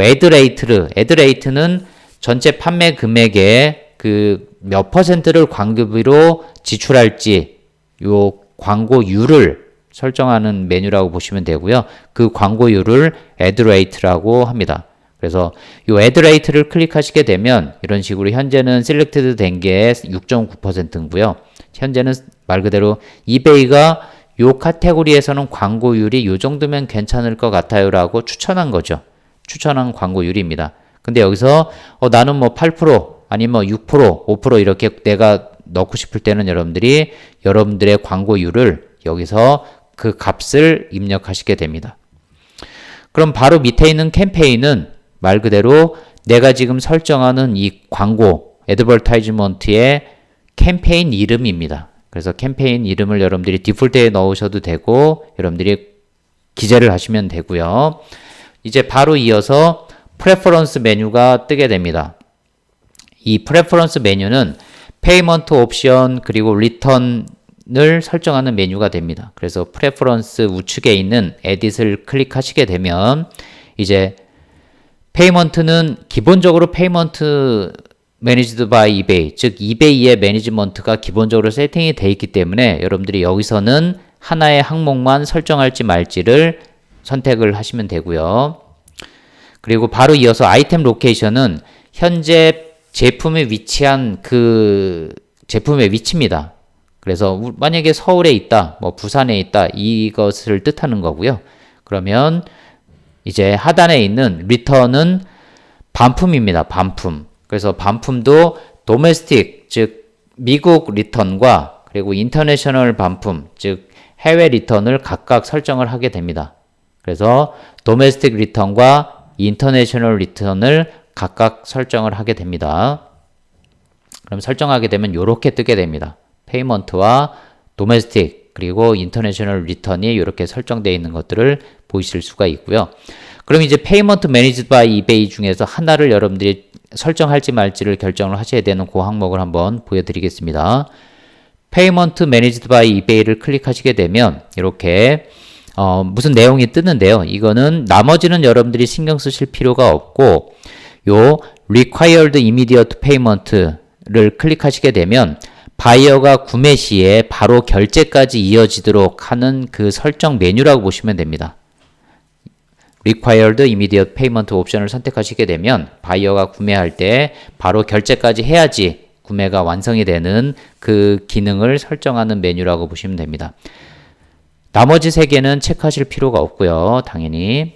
[SPEAKER 1] 애드레이트는 전체 판매 금액의 그 몇 퍼센트를 광고비로 지출할지 이 광고율을 설정하는 메뉴라고 보시면 되고요. 그 광고율을 애드레이트라고 합니다. 그래서 이 애드레이트를 클릭하시게 되면 이런 식으로 현재는 셀렉티드 된 게 6.9%고요. 현재는 말 그대로 이베이가 이 카테고리에서는 광고율이 이 정도면 괜찮을 것 같아요 라고 추천한 거죠. 추천한 광고율입니다. 근데 여기서 나는 뭐 8% 아니면 뭐 6%, 5% 이렇게 내가 넣고 싶을 때는 여러분들이 여러분들의 광고율을 여기서 그 값을 입력하시게 됩니다. 그럼 바로 밑에 있는 캠페인은 말 그대로 내가 지금 설정하는 이 광고, 애드버타이즈먼트의 캠페인 이름입니다. 그래서 캠페인 이름을 여러분들이 디폴트에 넣으셔도 되고 여러분들이 기재를 하시면 되고요. 이제 바로 이어서 프레퍼런스 메뉴가 뜨게 됩니다. 이 프레퍼런스 메뉴는 페이먼트 옵션 그리고 리턴을 설정하는 메뉴가 됩니다. 그래서 프레퍼런스 우측에 있는 에딧을 클릭하시게 되면 이제 페이먼트는 기본적으로 페이먼트 매니지드 바이 이베이, 즉 이베이의 매니지먼트가 기본적으로 세팅이 되어 있기 때문에 여러분들이 여기서는 하나의 항목만 설정할지 말지를 선택을 하시면 되고요. 그리고 바로 이어서 아이템 로케이션은 현재 제품에 위치한 그 제품의 위치입니다. 그래서 만약에 서울에 있다, 뭐 부산에 있다 이것을 뜻하는 거고요. 그러면 이제 하단에 있는 리턴은 반품입니다. 반품. 그래서 반품도 도메스틱, 즉 미국 리턴과 그리고 인터내셔널 반품, 즉 해외 리턴을 각각 설정을 하게 됩니다. 그래서 도메스틱 리턴과 인터내셔널 리턴을 각각 설정을 하게 됩니다. 그럼 설정하게 되면 이렇게 뜨게 됩니다. 페이먼트와 도메스틱 그리고 인터내셔널 리턴이 이렇게 설정되어 있는 것들을 보이실 수가 있고요. 그럼 이제 페이먼트 매니지드 바이 이베이 중에서 하나를 여러분들이 설정할지 말지를 결정을 하셔야 되는 그 항목을 한번 보여드리겠습니다. 페이먼트 매니지드 바이 이베이를 클릭하시게 되면 이렇게 무슨 내용이 뜨는데요. 이거는 나머지는 여러분들이 신경 쓰실 필요가 없고 요 required immediate payment를 클릭하시게 되면 바이어가 구매 시에 바로 결제까지 이어지도록 하는 그 설정 메뉴라고 보시면 됩니다. required immediate payment 옵션을 선택하시게 되면 바이어가 구매할 때 바로 결제까지 해야지 구매가 완성이 되는 그 기능을 설정하는 메뉴라고 보시면 됩니다. 나머지 세 개는 체크하실 필요가 없고요. 당연히.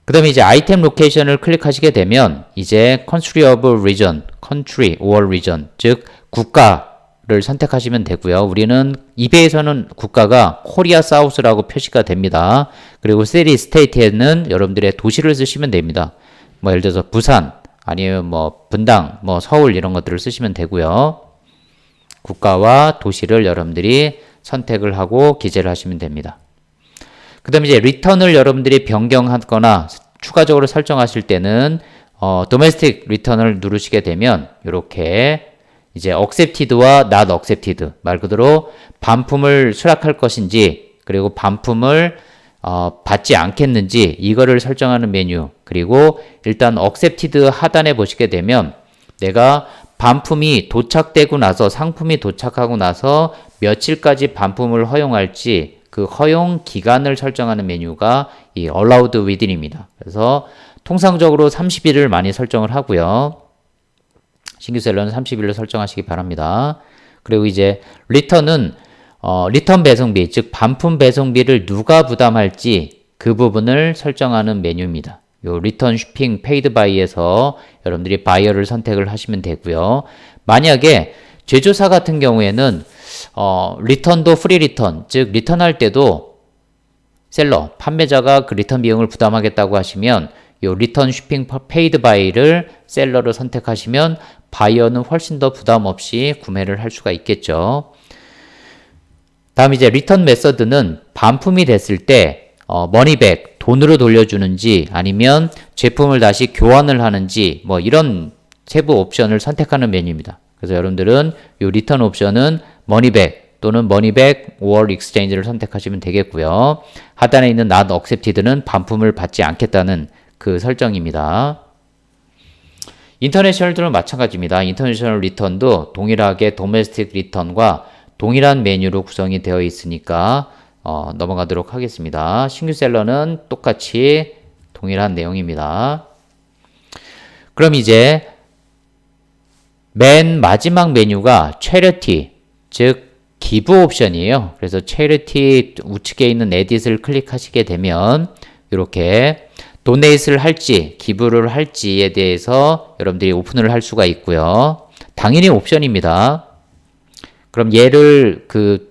[SPEAKER 1] 그 다음에 이제 아이템 로케이션을 클릭하시게 되면 이제 country of region, country or region, 즉 국가를 선택하시면 되고요. 우리는 이베이에서는 국가가 코리아 사우스라고 표시가 됩니다. 그리고 city, state에는 여러분들의 도시를 쓰시면 됩니다. 뭐 예를 들어서 부산, 아니면 뭐 분당, 뭐 서울 이런 것들을 쓰시면 되고요. 국가와 도시를 여러분들이 선택을 하고 기재를 하시면 됩니다. 그 다음에 이제 리턴을 여러분들이 변경하거나 추가적으로 설정하실 때는 domestic return을 누르시게 되면 이렇게 이제 accepted와 not accepted 말 그대로 반품을 수락할 것인지 그리고 반품을 받지 않겠는지 이거를 설정하는 메뉴. 그리고 일단 accepted 하단에 보시게 되면 내가 반품이 도착되고 나서 상품이 도착하고 나서 며칠까지 반품을 허용할지 그 허용 기간을 설정하는 메뉴가 이 allowed within입니다. 그래서 통상적으로 30일을 많이 설정을 하고요. 신규 셀러는 30일로 설정하시기 바랍니다. 그리고 이제 return은 리턴 배송비, 즉 반품 배송비를 누가 부담할지 그 부분을 설정하는 메뉴입니다. 요 return shipping paid by에서 여러분들이 바이어를 선택을 하시면 되고요. 만약에 제조사 같은 경우에는 리턴도 프리 리턴, 즉 리턴할 때도 셀러, 판매자가 그 리턴 비용을 부담하겠다고 하시면 요 리턴 쉬핑 페이드 바이를 셀러로 선택하시면 바이어는 훨씬 더 부담 없이 구매를 할 수가 있겠죠. 다음 이제 리턴 메서드는 반품이 됐을 때 머니백, 돈으로 돌려주는지 아니면 제품을 다시 교환을 하는지 뭐 이런 세부 옵션을 선택하는 메뉴입니다. 그래서 여러분들은 이 리턴 옵션은 머니백 또는 머니백 or exchange를 선택하시면 되겠고요. 하단에 있는 not accepted는 반품을 받지 않겠다는 그 설정입니다. 인터내셔널들은 마찬가지입니다. 인터내셔널 리턴도 동일하게 도메스틱 리턴과 동일한 메뉴로 구성이 되어 있으니까 넘어가도록 하겠습니다. 신규 셀러는 똑같이 동일한 내용입니다. 그럼 이제 맨 마지막 메뉴가 charity, 즉 기부 옵션이에요. 그래서 charity 우측에 있는 edit을 클릭하시게 되면 이렇게 도네이트를 할지 기부를 할지에 대해서 여러분들이 오픈을 할 수가 있고요. 당연히 옵션입니다. 그럼 얘를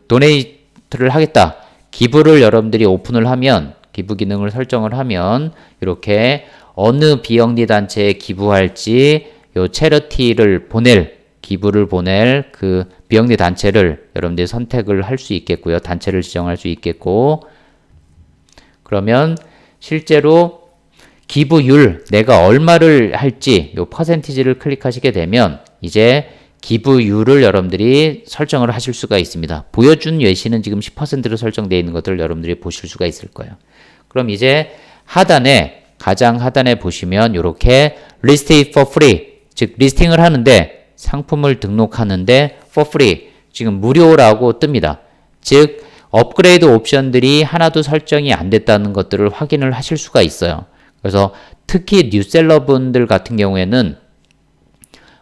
[SPEAKER 1] 도네이트를 하겠다. 기부를 여러분들이 오픈을 하면 기부 기능을 설정을 하면 이렇게 어느 비영리 단체에 기부할지 요 체러티를 보낼 기부를 보낼 그 비영리 단체를 여러분들이 선택을 할 수 있겠고요. 단체를 지정할 수 있겠고 그러면 실제로 기부율 내가 얼마를 할지 요 퍼센티지를 클릭하시게 되면 이제 기부율을 여러분들이 설정을 하실 수가 있습니다. 보여준 예시는 지금 10%로 설정되어 있는 것들을 여러분들이 보실 수가 있을 거예요. 그럼 이제 하단에 가장 하단에 보시면 이렇게 list it for free 즉 리스팅을 하는데 상품을 등록하는데 for free 지금 무료라고 뜹니다. 즉 업그레이드 옵션들이 하나도 설정이 안 됐다는 것들을 확인을 하실 수가 있어요. 그래서 특히 뉴셀러 분들 같은 경우에는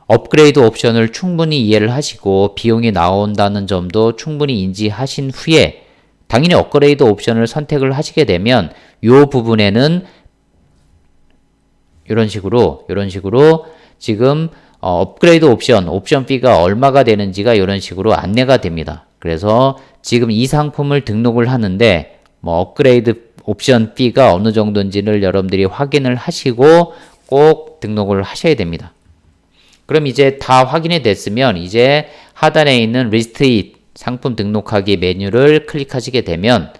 [SPEAKER 1] 업그레이드 옵션을 충분히 이해를 하시고 비용이 나온다는 점도 충분히 인지하신 후에 당연히 업그레이드 옵션을 선택을 하시게 되면 이 부분에는 이런 식으로 지금 업그레이드 옵션 피가 얼마가 되는지가 이런 식으로 안내가 됩니다. 그래서 지금 이 상품을 등록을 하는데 뭐 업그레이드 옵션 피가 어느 정도인지를 여러분들이 확인을 하시고 꼭 등록을 하셔야 됩니다. 그럼 이제 다 확인이 됐으면 이제 하단에 있는 리스트 잇 상품 등록하기 메뉴를 클릭하시게 되면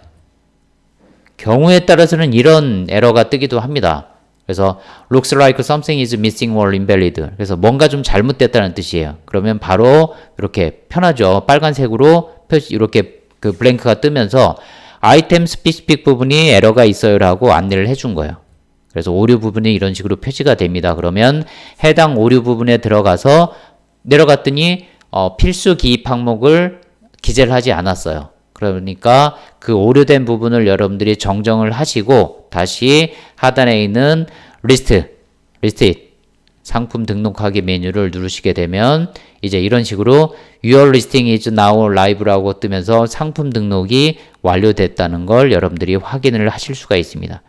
[SPEAKER 1] 경우에 따라서는 이런 에러가 뜨기도 합니다. 그래서 looks like something is missing or invalid. 그래서 뭔가 좀 잘못됐다는 뜻이에요. 그러면 바로 이렇게 편하죠. 빨간색으로 표시 이렇게 그 블랭크가 뜨면서 아이템 스피시픽 부분이 에러가 있어요라고 안내를 해준 거예요. 그래서 오류 부분이 이런 식으로 표시가 됩니다. 그러면 해당 오류 부분에 들어가서 내려갔더니 필수 기입 항목을 기재를 하지 않았어요. 그러니까 그 오류된 부분을 여러분들이 정정을 하시고 다시 하단에 있는 리스트 상품 등록하기 메뉴를 누르시게 되면 이제 이런 식으로 Your listing is now live라고 뜨면서 상품 등록이 완료됐다는 걸 여러분들이 확인을 하실 수가 있습니다.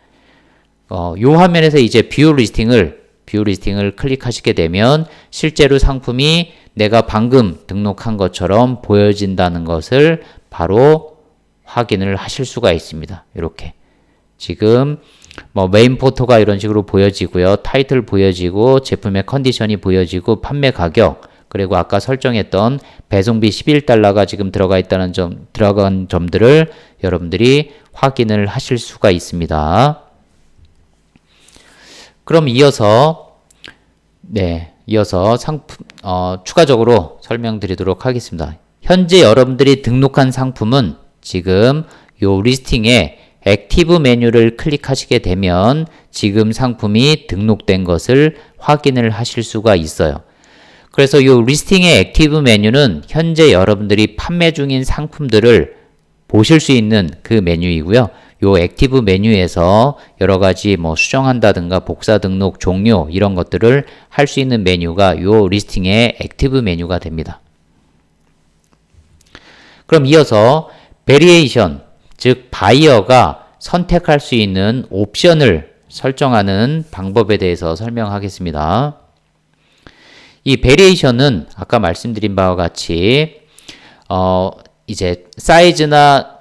[SPEAKER 1] 요 화면에서 이제 뷰 리스팅을 클릭하시게 되면 실제로 상품이 내가 방금 등록한 것처럼 보여진다는 것을 바로 확인을 하실 수가 있습니다. 이렇게 지금 메인 포토가 이런 식으로 보여지고요. 타이틀 보여지고 제품의 컨디션이 보여지고 판매 가격 그리고 아까 설정했던 배송비 11달러가 지금 들어간 점들을 여러분들이 확인을 하실 수가 있습니다. 그럼 이어서 상품 추가적으로 설명드리도록 하겠습니다. 현재 여러분들이 등록한 상품은 지금 요 리스팅에 액티브 메뉴를 클릭하시게 되면 지금 상품이 등록된 것을 확인을 하실 수가 있어요. 그래서 요 리스팅의 액티브 메뉴는 현재 여러분들이 판매 중인 상품들을 보실 수 있는 그 메뉴이고요. 요 액티브 메뉴에서 여러 가지 수정한다든가 복사 등록 종료 이런 것들을 할 수 있는 메뉴가 요 리스팅의 액티브 메뉴가 됩니다. 그럼 이어서 베리에이션, 즉 바이어가 선택할 수 있는 옵션을 설정하는 방법에 대해서 설명하겠습니다. 이 베리에이션은 아까 말씀드린 바와 같이 이제 사이즈나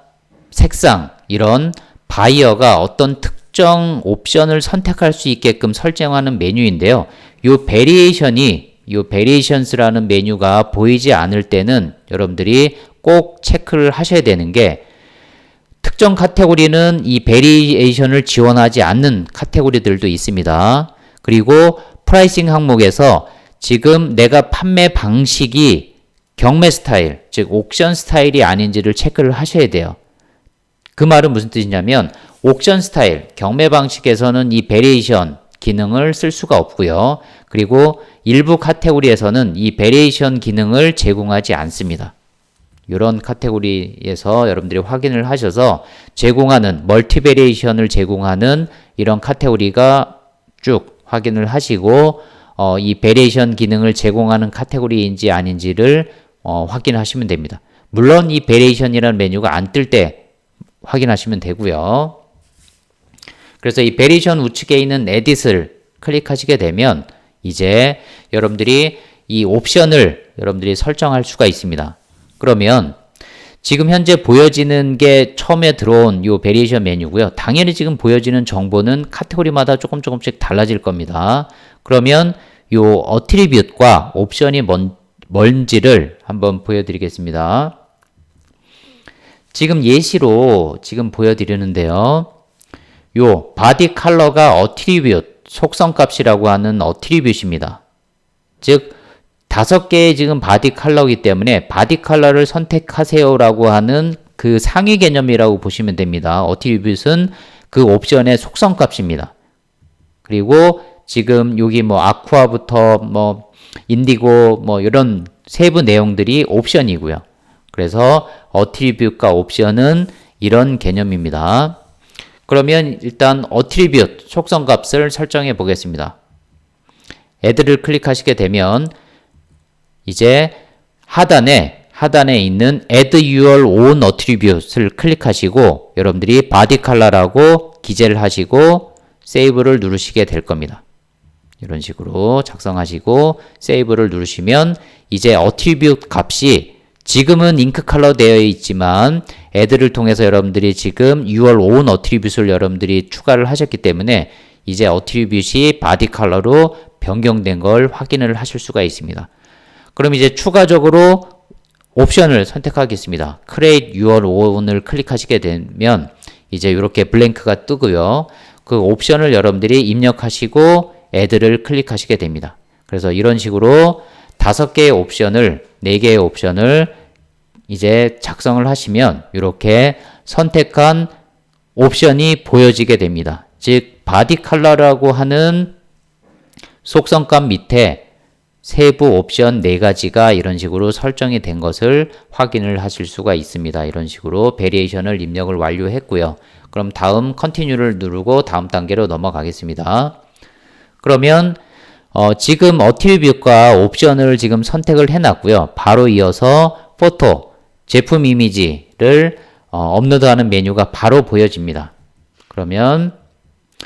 [SPEAKER 1] 색상 이런 바이어가 어떤 특정 옵션을 선택할 수 있게끔 설정하는 메뉴인데요. 요 베리에이션스라는 메뉴가 보이지 않을 때는 여러분들이 꼭 체크를 하셔야 되는 게 특정 카테고리는 이 베리에이션을 지원하지 않는 카테고리들도 있습니다. 그리고 프라이싱 항목에서 지금 내가 판매 방식이 경매 스타일, 즉 옥션 스타일이 아닌지를 체크를 하셔야 돼요. 그 말은 무슨 뜻이냐면 옥션 스타일, 경매 방식에서는 이 베리에이션 기능을 쓸 수가 없고요. 그리고 일부 카테고리에서는 이 베리에이션 기능을 제공하지 않습니다. 이런 카테고리에서 여러분들이 확인을 하셔서 제공하는 멀티 베리에이션을 제공하는 이런 카테고리가 쭉 확인을 하시고 이 베리에이션 기능을 제공하는 카테고리인지 아닌지를 확인하시면 됩니다. 물론 이 베리에이션이라는 메뉴가 안 뜰 때 확인하시면 되고요. 그래서 이 베리에이션 우측에 있는 에딧을 클릭하시게 되면 이제 여러분들이 이 옵션을 여러분들이 설정할 수가 있습니다. 그러면 지금 현재 보여지는 게 처음에 들어온 요 베리에이션 메뉴고요. 당연히 지금 보여지는 정보는 카테고리마다 조금씩 달라질 겁니다. 그러면 요 어트리뷰트과 옵션이 뭔지를 한번 보여드리겠습니다. 지금 예시로 지금 보여드리는데요. 요 바디 컬러가 어트리뷰트, 속성값이라고 하는 어트리뷰트입니다. 즉 5개의 지금 바디 컬러이기 때문에 바디 컬러를 선택하세요라고 하는 그 상위 개념이라고 보시면 됩니다. 어트리뷰트는 그 옵션의 속성값입니다. 그리고 지금 여기 아쿠아부터 인디고 이런 세부 내용들이 옵션이고요. 그래서 어트리뷰트과 옵션은 이런 개념입니다. 그러면 일단 어트리뷰트 속성값을 설정해 보겠습니다. 애드를 클릭하시게 되면 이제 하단에 있는 Add Your Own Attribute을 클릭하시고 여러분들이 바디 컬러라고 기재를 하시고 세이브를 누르시게 될 겁니다. 이런 식으로 작성하시고 세이브를 누르시면 이제 어트리뷰트 값이 지금은 잉크 컬러 되어 있지만 애드를 통해서 여러분들이 지금 Your Own Attribute을 여러분들이 추가를 하셨기 때문에 이제 어트리뷰트이 바디 컬러로 변경된 걸 확인을 하실 수가 있습니다. 그럼 이제 추가적으로 옵션을 선택하겠습니다. Create Your Own을 클릭하시게 되면 이제 이렇게 블랭크가 뜨고요. 그 옵션을 여러분들이 입력하시고 Add를 클릭하시게 됩니다. 그래서 이런 식으로 5개의 옵션을 4개의 옵션을 이제 작성을 하시면 이렇게 선택한 옵션이 보여지게 됩니다. 즉 바디 컬러라고 하는 속성값 밑에 세부 옵션 4가지가 이런 식으로 설정이 된 것을 확인을 하실 수가 있습니다. 이런 식으로 베리에이션을 입력을 완료했고요. 그럼 다음 컨티뉴를 누르고 다음 단계로 넘어가겠습니다. 그러면 지금 어트리뷰트과 옵션을 지금 선택을 해놨고요. 바로 이어서 포토, 제품 이미지를 업로드하는 메뉴가 바로 보여집니다. 그러면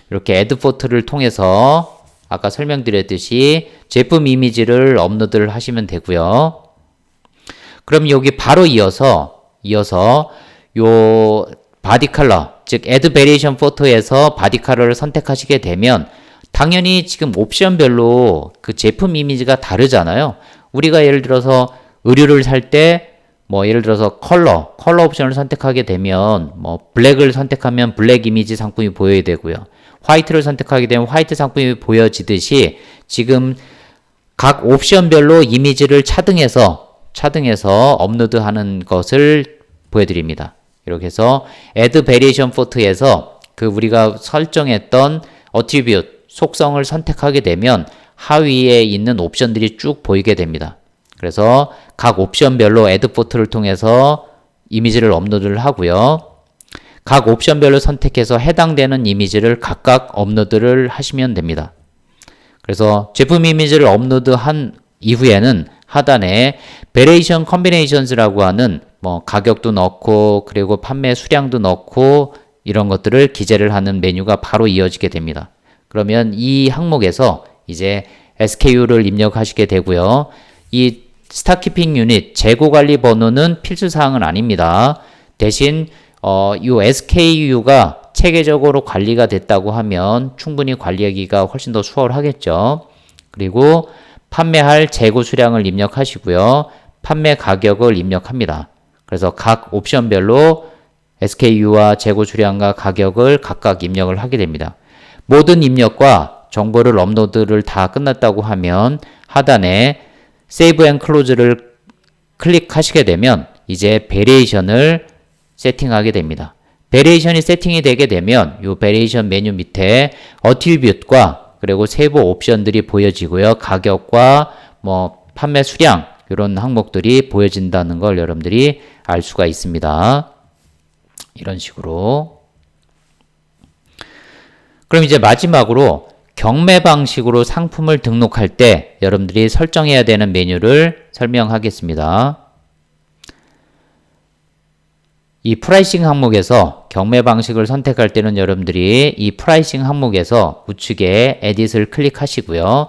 [SPEAKER 1] 이렇게 애드 포토를 통해서 아까 설명드렸듯이 제품 이미지를 업로드를 하시면 되고요. 그럼 여기 바로 이어서 요 바디 컬러, 즉 Add Variation Photo에서 바디 컬러를 선택하시게 되면 당연히 지금 옵션별로 그 제품 이미지가 다르잖아요. 우리가 예를 들어서 의류를 살 때 뭐 예를 들어서 컬러 옵션을 선택하게 되면 뭐 블랙을 선택하면 블랙 이미지 상품이 보여야 되고요. 화이트를 선택하게 되면 화이트 상품이 보여지듯이 지금 각 옵션별로 이미지를 차등해서 업로드하는 것을 보여드립니다. 이렇게 해서 Add Variation Photo에서 그 우리가 설정했던 Attribute 속성을 선택하게 되면 하위에 있는 옵션들이 쭉 보이게 됩니다. 그래서 각 옵션별로 Add Photo를 통해서 이미지를 업로드를 하고요. 각 옵션별로 선택해서 해당되는 이미지를 각각 업로드를 하시면 됩니다. 그래서 제품 이미지를 업로드한 이후에는 하단에 Variation Combinations라고 하는 뭐 가격도 넣고 그리고 판매 수량도 넣고 이런 것들을 기재를 하는 메뉴가 바로 이어지게 됩니다. 그러면 이 항목에서 이제 SKU를 입력하시게 되고요. 이 스타키핑 유닛 재고 관리 번호는 필수 사항은 아닙니다. 대신 이 SKU가 체계적으로 관리가 됐다고 하면 충분히 관리하기가 훨씬 더 수월하겠죠. 그리고 판매할 재고 수량을 입력하시고요. 판매 가격을 입력합니다. 그래서 각 옵션별로 SKU와 재고 수량과 가격을 각각 입력을 하게 됩니다. 모든 입력과 정보를 업로드를 다 끝났다고 하면 하단에 Save and Close를 클릭하시게 되면 이제 베리에이션을 세팅하게 됩니다. 베리에이션이 세팅이 되게 되면 이 베리에이션 메뉴 밑에 어트리뷰트과 그리고 세부 옵션들이 보여지고요. 가격과 뭐 판매 수량 이런 항목들이 보여진다는 걸 여러분들이 알 수가 있습니다. 이런 식으로. 그럼 이제 마지막으로 경매 방식으로 상품을 등록할 때 여러분들이 설정해야 되는 메뉴를 설명하겠습니다. 이 프라이싱 항목에서 경매 방식을 선택할 때는 여러분들이 이 프라이싱 항목에서 우측에 에딧을 클릭하시고요.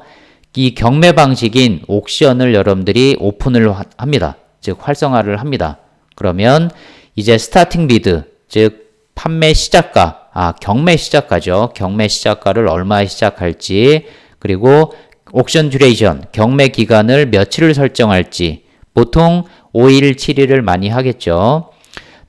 [SPEAKER 1] 이 경매 방식인 옥션을 여러분들이 오픈을 합니다. 즉 활성화를 합니다. 그러면 이제 스타팅 비드, 즉 판매 시작가, 경매 시작가죠. 경매 시작가를 얼마에 시작할지, 그리고 옥션 듀레이션, 경매 기간을 며칠을 설정할지, 보통 5일, 7일을 많이 하겠죠.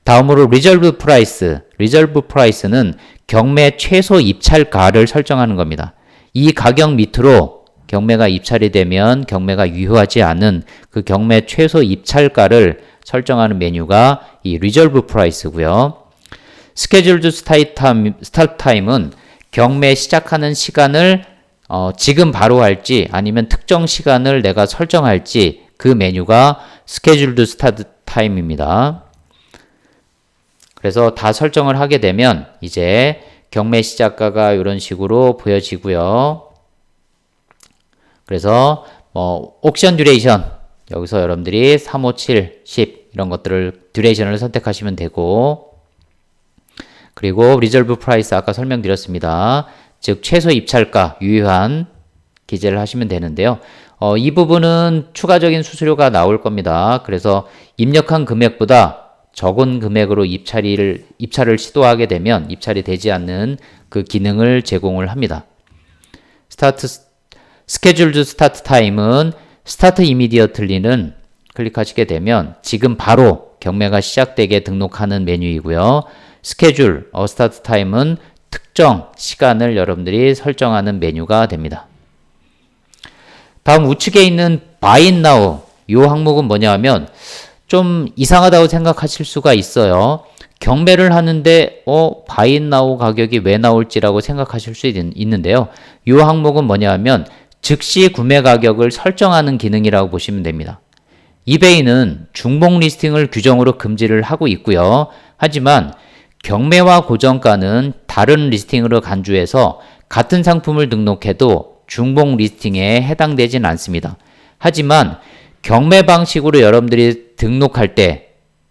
[SPEAKER 1] 다음으로 리저브 프라이스, 리저브 프라이스는 경매 최소 입찰가를 설정하는 겁니다. 이 가격 밑으로 경매가 입찰이 되면 경매가 유효하지 않은 그 경매 최소 입찰가를 설정하는 메뉴가 이 리저브 프라이스고요. 스케줄드 스타트 타임은 경매 시작하는 시간을 지금 바로 할지 아니면 특정 시간을 내가 설정할지 그 메뉴가 스케줄드 스타트 타임입니다. 그래서 다 설정을 하게 되면 이제 경매 시작가가 이런 식으로 보여지고요. 그래서 옥션 듀레이션 여기서 여러분들이 3, 5, 7, 10 이런 것들을 듀레이션을 선택하시면 되고, 그리고 리저브 프라이스 아까 설명드렸습니다. 즉 최소 입찰가 유효한 기재를 하시면 되는데요. 이 부분은 추가적인 수수료가 나올 겁니다. 그래서 입력한 금액보다 적은 금액으로 입찰을 시도하게 되면 입찰이 되지 않는 그 기능을 제공을 합니다. 스케줄드 스타트 타임은 스타트 이미디어틀리는 클릭하시게 되면 지금 바로 경매가 시작되게 등록하는 메뉴이고요. 스케줄 스타트 타임은 특정 시간을 여러분들이 설정하는 메뉴가 됩니다. 다음 우측에 있는 Buy It Now 이 항목은 뭐냐 하면 좀 이상하다고 생각하실 수가 있어요. 경매를 하는데 바이 나우 가격이 왜 나올지라고 생각하실 수 있는데요. 이 항목은 뭐냐 하면 즉시 구매 가격을 설정하는 기능이라고 보시면 됩니다. 이베이는 중복 리스팅을 규정으로 금지를 하고 있고요. 하지만 경매와 고정가는 다른 리스팅으로 간주해서 같은 상품을 등록해도 중복 리스팅에 해당되진 않습니다. 하지만 경매 방식으로 여러분들이 등록할 때,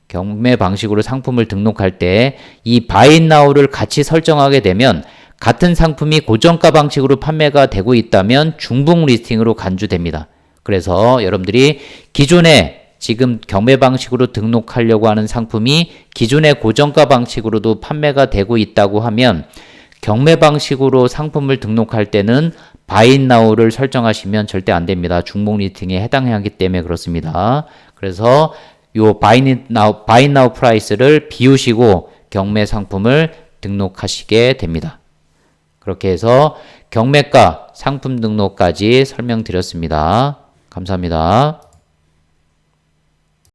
[SPEAKER 1] 경매 방식으로 상품을 등록할 때 이 바이 나우를 같이 설정하게 되면 같은 상품이 고정가 방식으로 판매가 되고 있다면 중복 리스팅으로 간주됩니다. 그래서 여러분들이 기존에 지금 경매 방식으로 등록하려고 하는 상품이 기존의 고정가 방식으로도 판매가 되고 있다고 하면 경매 방식으로 상품을 등록할 때는 바이 나우를 설정하시면 절대 안 됩니다. 중복 리스팅에 해당하기 때문에 그렇습니다. 그래서 요 바이 나우 프라이스를 비우시고 경매 상품을 등록하시게 됩니다. 그렇게 해서 경매가, 상품 등록까지 설명드렸습니다. 감사합니다.